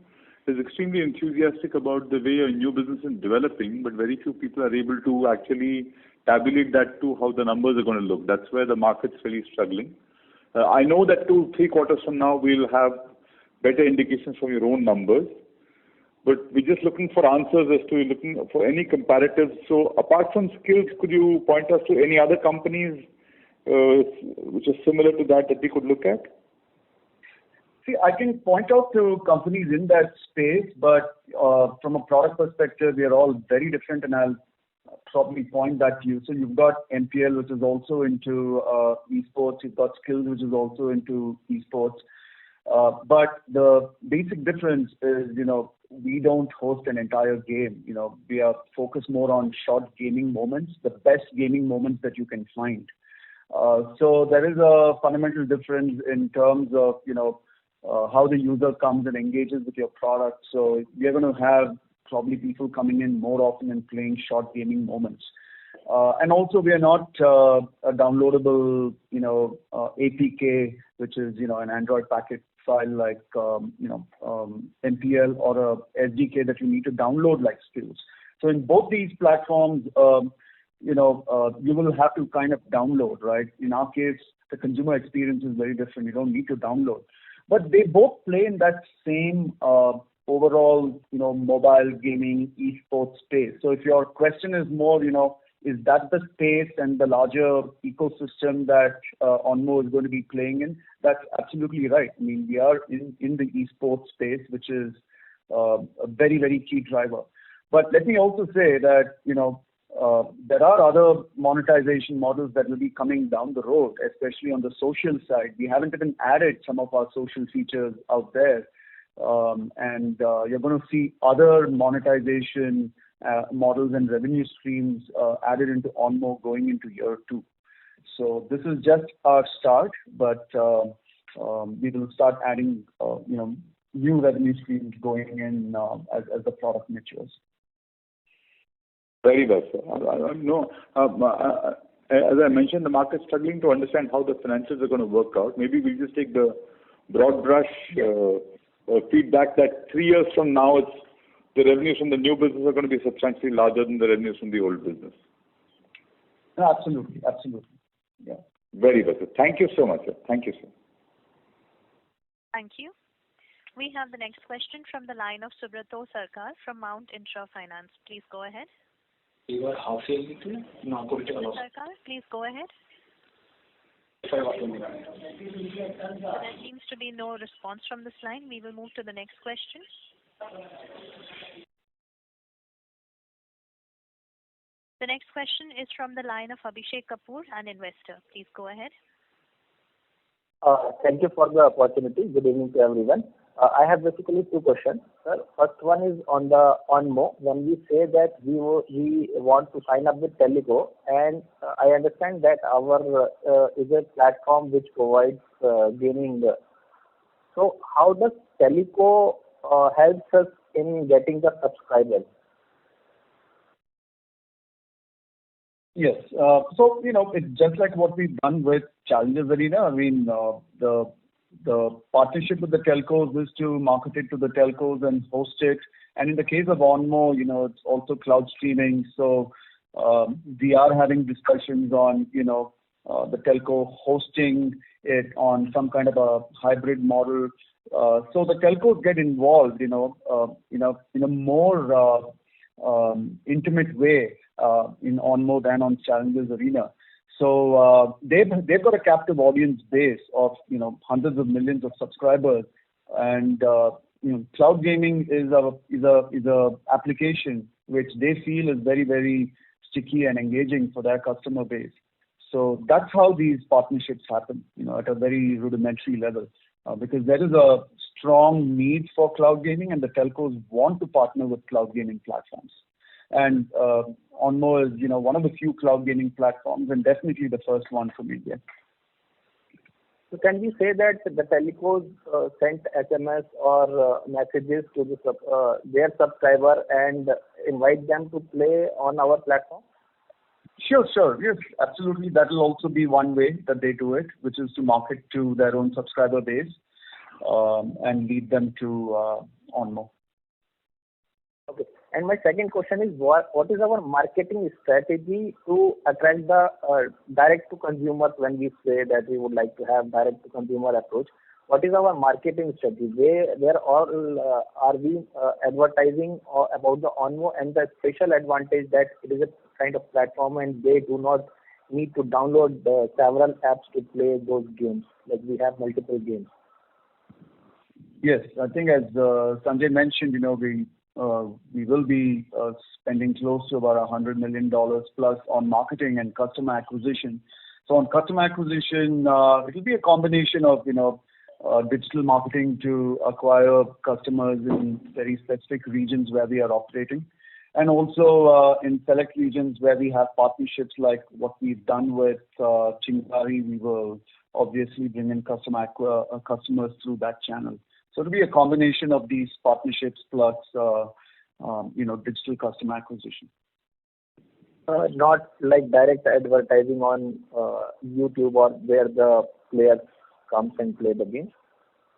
is extremely enthusiastic about the way your new business is developing, but very few people are able to actually tabulate that to how the numbers are going to look. That's where the market's really struggling. I know that 2-3 quarters from now we'll have better indications from your own numbers, but we're just looking for answers as to looking for any comparatives. So apart from Skills, could you point us to any other companies which are similar to that we could look at? See, I can point out to companies in that space, but from a product perspective, we are all very different, and I'll probably point that to you. So you've got MPL, which is also into esports. You've got Skills, which is also into esports. But the basic difference is, we don't host an entire game. We are focused more on short gaming moments, the best gaming moments that you can find. So there is a fundamental difference in terms of, how the user comes and engages with your product. So we're going to have probably people coming in more often and playing short gaming moments. And also we are not a downloadable, APK, which is, an Android packet file like, MPL, or a SDK that you need to download like Skills. So in both these platforms, you will have to kind of download, right? In our case, the consumer experience is very different. You don't need to download. But they both play in that same overall, mobile gaming esports space. So if your question is more, is that the space and the larger ecosystem that Onmo is going to be playing in? That's absolutely right. I mean, we are in the esports space, which is a very, very key driver. But let me also say that, there are other monetization models that will be coming down the road, especially on the social side. We haven't even added some of our social features out there. And you're going to see other monetization models and revenue streams added into Onmo going into year 2. So this is just our start, but we will start adding, new revenue streams going in as the product matures. Very well, sir. No, as I mentioned, the market's struggling to understand how the financials are going to work out. Maybe we'll just take the broad brush feedback that 3 years from now, the revenues from the new business are going to be substantially larger than the revenues from the old business. Absolutely. Yeah. Very well, sir. Thank you so much, sir. Thank you, sir. Thank you. We have the next question from the line of Subrato Sarkar from Mount Intra Finance. Please go ahead. Sarkar, please go ahead. There seems to be no response from this line. We will move to the next question. The next question is from the line of Abhishek Kapoor, an investor. Please go ahead. Thank you for the opportunity. Good evening to everyone. I have basically two questions. Sir, first one is on the Onmo. When we say that we want to sign up with Teleco, and I understand that our is a platform which provides gaming. So how does Teleco helps us in getting the subscribers? Yes. So, it's just like what we've done with Challengers Arena. I mean, the partnership with the telcos is to market it to the telcos and host it. And in the case of Onmo, it's also cloud streaming. So we are having discussions on, the telco hosting it on some kind of a hybrid model. So the telcos get involved, in a more intimate way in Onmo than on Challengers Arena. So they've got a captive audience base of hundreds of millions of subscribers, and cloud gaming is a application which they feel is very, very sticky and engaging for their customer base. So that's how these partnerships happen, at a very rudimentary level, because there is a strong need for cloud gaming, and the telcos want to partner with cloud gaming platforms. And Onmo is, one of the few cloud gaming platforms, and definitely the first one from India. So can we say that the telecos sent SMS or messages to their subscriber and invite them to play on our platform? Sure. Yes, absolutely. That will also be one way that they do it, which is to market to their own subscriber base and lead them to Onmo. Okay. And my second question is, what is our marketing strategy to attract the direct to consumers when we say that we would like to have direct to consumer approach? What is our marketing strategy? Where all are we advertising about the Onmo and the special advantage that it is a kind of platform and they do not need to download several apps to play those games, like we have multiple games? Yes, I think as Sanjay mentioned, we will be spending close to about $100 million plus on marketing and customer acquisition. So on customer acquisition, it will be a combination of, digital marketing to acquire customers in very specific regions where we are operating. And also in select regions where we have partnerships like what we've done with Chingari, we will obviously bring in customers through that channel. So it'll be a combination of these partnerships plus, digital customer acquisition. Not like direct advertising on YouTube or where the players comes and play the game?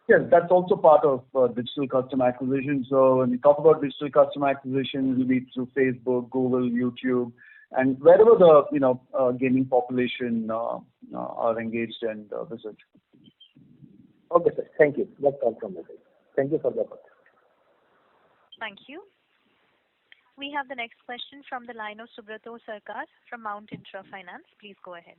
Yes, that's also part of digital customer acquisition. So when we talk about digital customer acquisition, it will be through Facebook, Google, YouTube, and wherever the gaming population are engaged and visit. Okay, sir. Thank you. That's all from my side. Thank you for the opportunity. Thank you. We have the next question from the line of Subrato Sarkar from Mount Intra Finance. Please go ahead.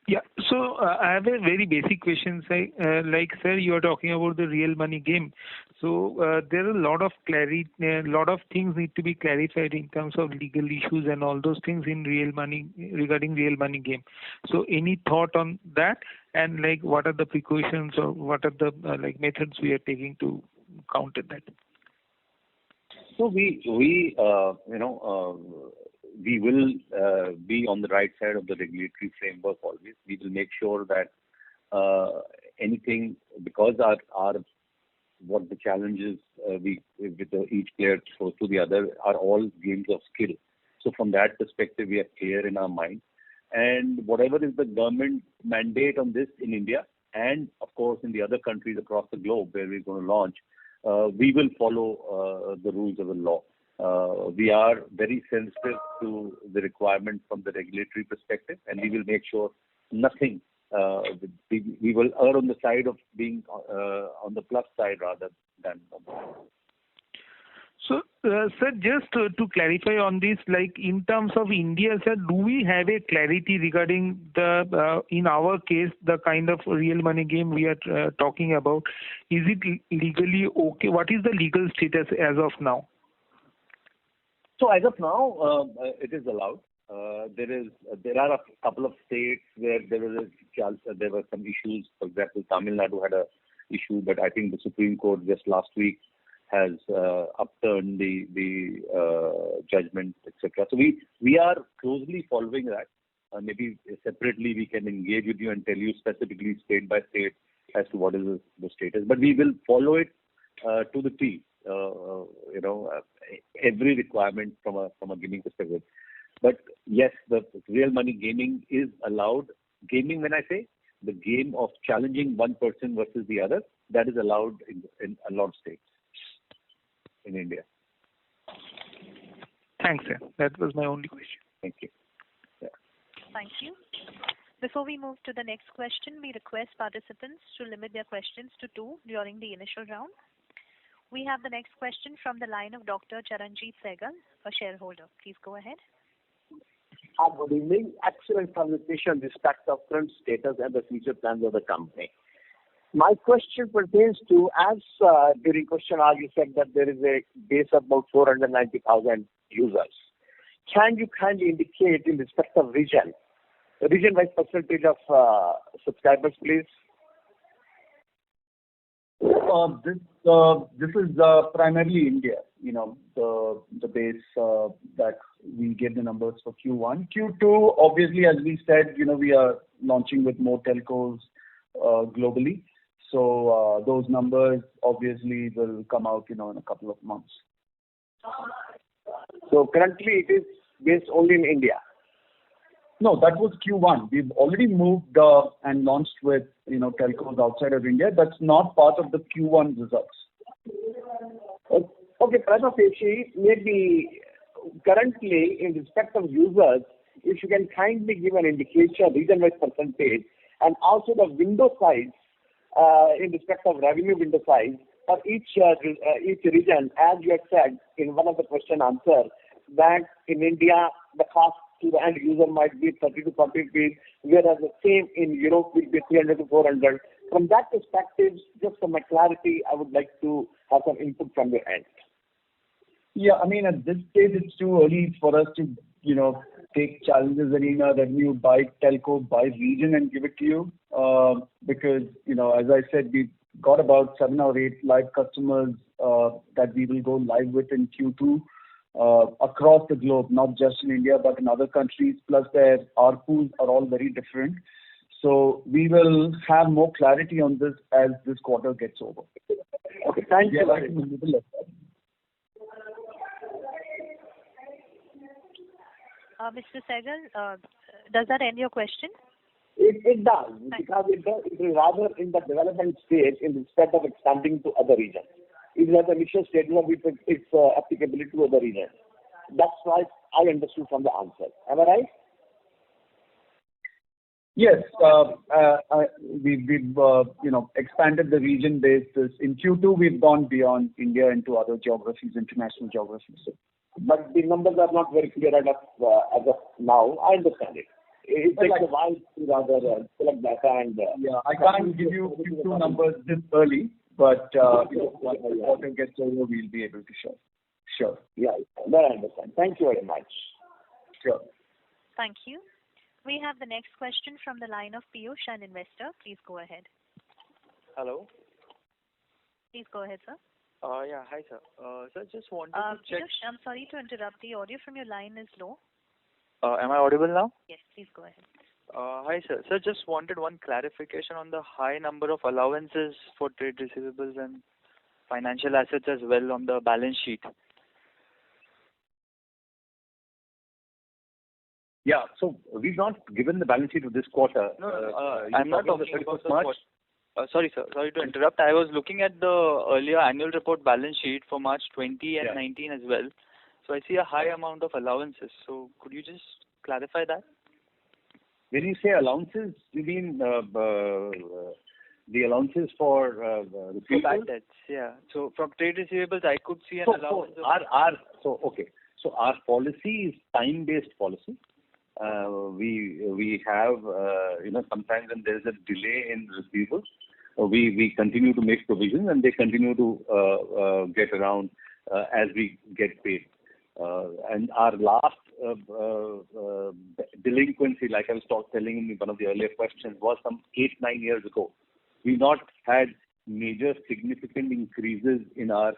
Yeah. So I have a very basic question. Like, sir, you are talking about the real money game. So there are a lot of things need to be clarified in terms of legal issues and all those things in real money regarding real money game. So any thought on that? And like, what are the precautions or what are the methods we are taking to counter that? So we will be on the right side of the regulatory framework always. We will make sure that anything, because our what the challenges we with each player throws to the other are all games of skill. So from that perspective, we are clear in our mind. And whatever is the government mandate on this in India, and of course in the other countries across the globe where we're going to launch, we will follow the rules of the law. We are very sensitive to the requirement from the regulatory perspective, and we will make sure nothing. We will err on the side of being on the plus side rather than on the. So, sir, just to clarify on this, like in terms of India, sir, do we have a clarity regarding the, in our case, the kind of real money game we are talking about? Is it legally okay? What is the legal status as of now? So as of now, it is allowed. There are a couple of states where there were some issues. For example, Tamil Nadu had a issue, but I think the Supreme Court just last week has upturned the judgment, etc. So we are closely following that. Maybe separately we can engage with you and tell you specifically state by state as to what is the status. But we will follow it to the T. Every requirement from a gaming perspective. But yes, the real money gaming is allowed. Gaming, when I say the game of challenging one person versus the other, that is allowed in a lot of states in India. Thanks, sir. That was my only question. Thank you. Yeah. Thank you. Before we move to the next question, we request participants to limit their questions to 2 during the initial round. We have the next question from the line of Dr. Charanjit Sehgal, a shareholder. Please go ahead. Good evening. Excellent presentation, respect of current status and the future plans of the company. My question pertains to, as during question hour you said that there is a base of about 490,000 users. Can you kindly indicate in respect of region-wise percentage of subscribers, please? This is primarily India, the base that we get the numbers for Q1. Q2, obviously, as we said, we are launching with more telcos globally. So those numbers obviously will come out, in a couple of months. So currently it is based only in India? No, that was Q1. We've already moved and launched with, telcos outside of India. That's not part of the Q1 results. Okay, Prabha Peshi, maybe currently in respect of users, if you can kindly give an indication, region-wise percentage, and also the window size, in respect of revenue window size for each region, as you had said in one of the question answer, that in India the cost to the end user might be 30 to 40 rupees, whereas the same in Europe will be 300 to 400. From that perspective, just for my clarity, I would like to have some input from your end. Yeah, at this stage it's too early for us to, take challenges arena revenue by telco, by region and give it to you. Because, as I said, we've got about 7 or 8 live customers that we will go live with in Q2 across the globe, not just in India, but in other countries, plus their ARPUs are all very different. So we will have more clarity on this as this quarter gets over. Okay, thank you. Mr. Sehgal, does that end your question? It does, because it is rather in the development stage in respect of expanding to other regions. It is at the initial stage of its applicability to other regions. That's why I understood from the answer. Am I right? Yes, we've expanded the region basis. In Q2, we've gone beyond India into other geographies, international geographies. But the numbers are not very clear as of now. I understand it. It takes a while to rather collect data and. Yeah, I can't give you Q2 numbers this early, but once the quarter gets over, we'll be able to show. Sure. Yeah, that I understand. Thank you very much. Sure. Thank you. We have the next question from the line of Piyush, an investor. Please go ahead. Hello. Please go ahead, sir. Yeah, hi, sir. Sir, just wanted to check. Piyush, I'm sorry to interrupt. The audio from your line is low. Am I audible now? Yes, please go ahead. Hi, sir. Sir, just wanted one clarification on the high number of allowances for trade receivables and financial assets as well on the balance sheet. Yeah. So we've not given the balance sheet of this quarter. No, I'm not talking about the March. Sorry, sir. Sorry to interrupt. I was looking at the earlier annual report balance sheet for March 20 and 19 as well. So I see a high amount of allowances. So could you just clarify that? When you say allowances, you mean the allowances for receivables? Bad debts, yeah. So from trade receivables, I could see an allowance. So our policy is time-based policy. We have sometimes when there is a delay in receivables, we continue to make provisions and they continue to get around as we get paid. And our last delinquency, like I was telling in one of the earlier questions, was some 8-9 years ago. We've not had major significant increases in our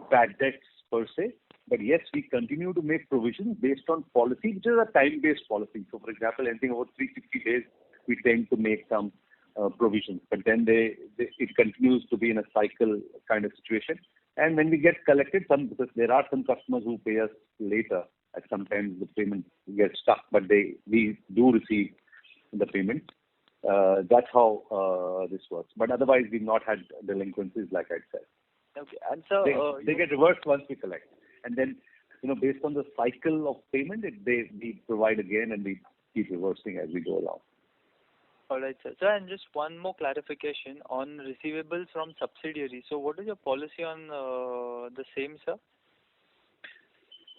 bad debts per se. But yes, we continue to make provisions based on policy, which is a time-based policy. So, for example, anything over 360 days, we tend to make some provisions. But then it continues to be in a cycle kind of situation. And when we get collected, because there are some customers who pay us later, and sometimes the payment gets stuck, but we do receive the payment. That's how this works. But otherwise, we've not had delinquencies, like I said. Okay. And so they get reversed once we collect. And then, based on the cycle of payment, we provide again and we keep reversing as we go along. All right, sir. Sir, and just one more clarification on receivables from subsidiaries. So what is your policy on the same, sir?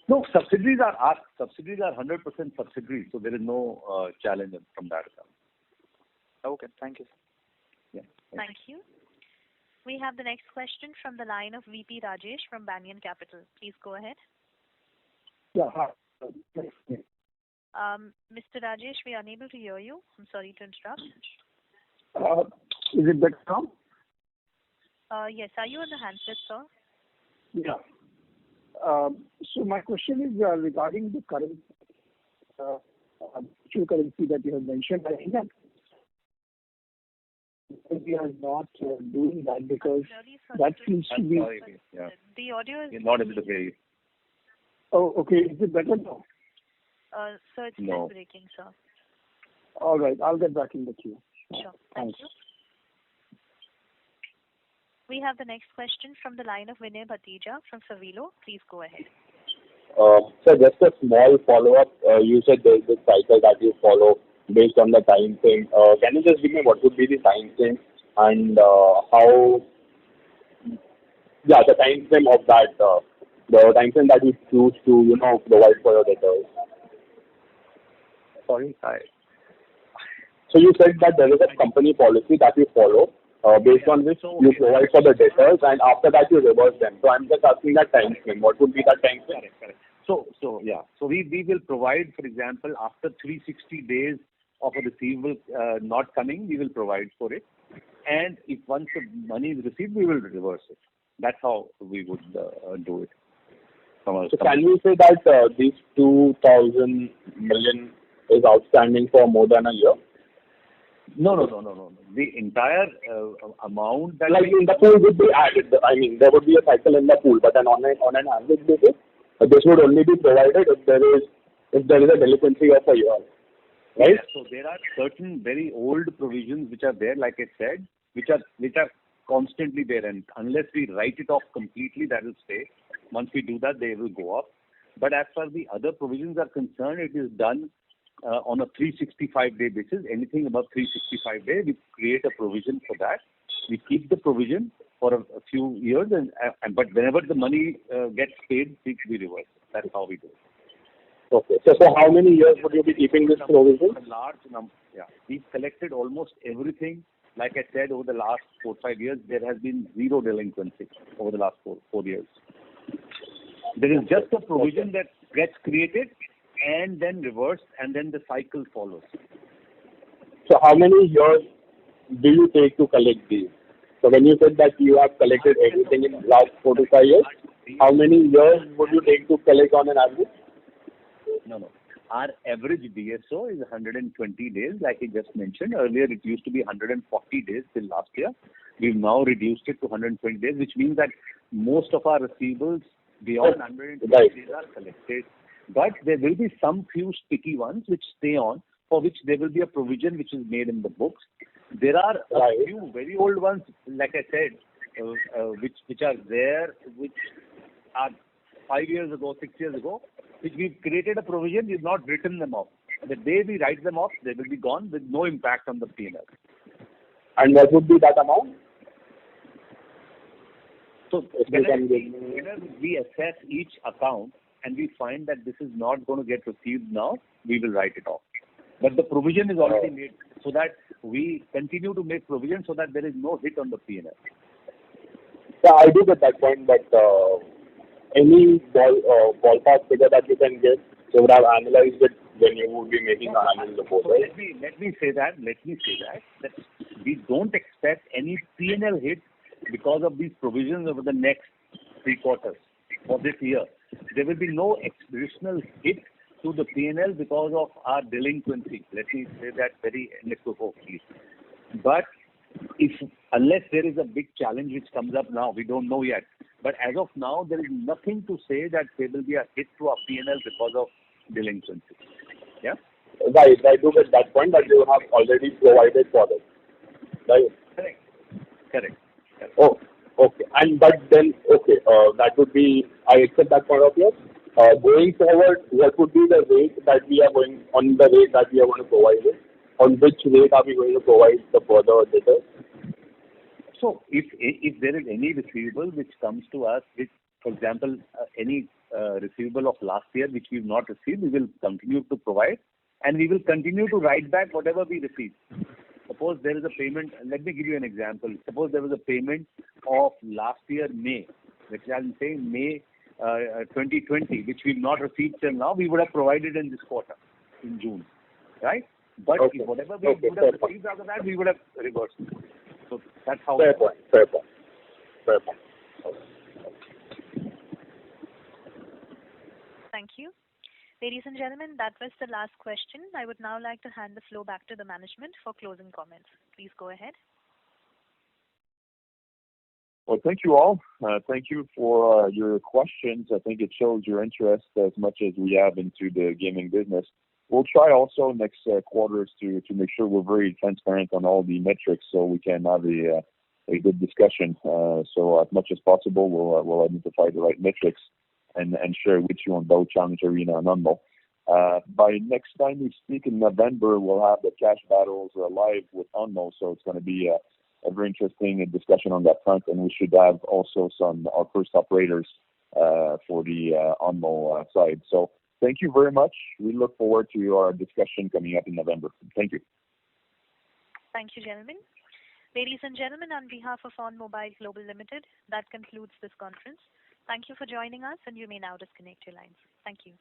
No, subsidiaries are 100% subsidiaries, so there is no challenge from that account. Okay, thank you, sir. Yeah. Thank you. We have the next question from the line of VP Rajesh from Banyan Capital. Please go ahead. Yeah, hi. Mr. Rajesh, we are unable to hear you. I'm sorry to interrupt. Is it better now? Yes. Are you on the handset, sir? Yeah. So my question is regarding the current virtual currency that you have mentioned. I think that we are not doing that because that seems to be. Sorry, yeah. The audio is. You're not able to hear you. Oh, okay. Is it better now? So it's still breaking, sir. All right. I'll get back in the queue. Sure. Thank you. We have the next question from the line of Vinay Bhatija from Savilo. Please go ahead. So just a small follow-up. You said there is this cycle that you follow based on the time frame. Can you just give me what would be the time frame and how? Yeah, the time frame of that. The time frame that you choose to provide for your debtors. Sorry, So you said that there is a company policy that you follow based on which you provide for the debtors and after that you reverse them. So I'm just asking that time frame. What would be that time frame? Correct. So we will provide, for example, after 360 days of a receivable not coming, we will provide for it. And if once the money is received, we will reverse it. That's how we would do it. So can you say that these 2,000 million is outstanding for more than a year? No. The entire amount that in the pool would be added. I mean, there would be a cycle in the pool, but then on an average basis, this would only be provided if there is a delinquency of a year, right? Yeah, so there are certain very old provisions which are there, like I said, which are constantly there, and unless we write it off completely, that will stay. Once we do that, they will go up. But as far as the other provisions are concerned, it is done on a 365-day basis. Anything above 365 days, we create a provision for that. We keep the provision for a few years, but whenever the money gets paid, we reverse it. That's how we do it. Okay. So for how many years would you be keeping this provision? A large number. Yeah. We've collected almost everything. Like I said, over the last 4-5 years, there has been zero delinquency over the last 4 years. There is just a provision that gets created and then reversed, and then the cycle follows. So how many years do you take to collect these? So when you said that you have collected everything in the last 4 to 5 years, how many years would you take to collect on an average? No. our average DSO is 120 days, like I just mentioned. Earlier, it used to be 140 days till last year. We've now reduced it to 120 days, which means that most of our receivables beyond 120 days are collected. But there will be some few sticky ones which stay on, for which there will be a provision which is made in the books. There are a few very old ones, like I said, which are there, which are 5 years ago, 6 years ago, which we've created a provision, we've not written them off. The day we write them off, they will be gone with no impact on the P&L. And what would be that amount? So whenever we assess each account and we find that this is not going to get received now, we will write it off. But the provision is already made, so that we continue to make provision so that there is no hit on the P&L. Yeah, I do get that point, but any ballpark figure that you can give, you would have analyzed it when you would be making an annual report, right? Let me say that we don't expect any P&L hit because of these provisions over the next 3 quarters for this year. There will be no additional hit to the P&L because of our delinquency. Let me say that very unequivocally. But unless there is a big challenge which comes up now, we don't know yet. But as of now, there is nothing to say that there will be a hit to our P&L because of delinquency. Yeah? Right, I do get that point, that you have already provided for it. Right? Correct. Oh, okay. That would be, I accept that point of yours. Going forward, what would be the rate that we are going to provide it? On which rate are we going to provide the further data? So if there is any receivable which comes to us, which, for example, any receivable of last year which we've not received, we will continue to provide, and we will continue to write back whatever we receive. Suppose there is a payment, let me give you an example. Suppose there was a payment of last year May, which I'm saying May 2020, which we've not received till now, we would have provided in this quarter, in June, right? But whatever we would have received after that, we would have reversed. So that's how. Fair point. Thank you. Ladies and gentlemen, that was the last question. I would now like to hand the floor back to the management for closing comments. Please go ahead. Well, thank you all. Thank you for your questions. I think it shows your interest as much as we have into the gaming business. We'll try also next quarters to make sure we're very transparent on all the metrics so we can have a good discussion. So as much as possible, we'll identify the right metrics and share with you on both Challenge Arena and Onmobile. By next time we speak in November, we'll have the cash battles live with Onmobile, so it's going to be a very interesting discussion on that front, and we should have also our first operators for the Onmobile side. So thank you very much. We look forward to our discussion coming up in November. Thank you. Thank you, gentlemen. Ladies and gentlemen, on behalf of Onmobile Global Limited, that concludes this conference. Thank you for joining us, and you may now disconnect your lines. Thank you.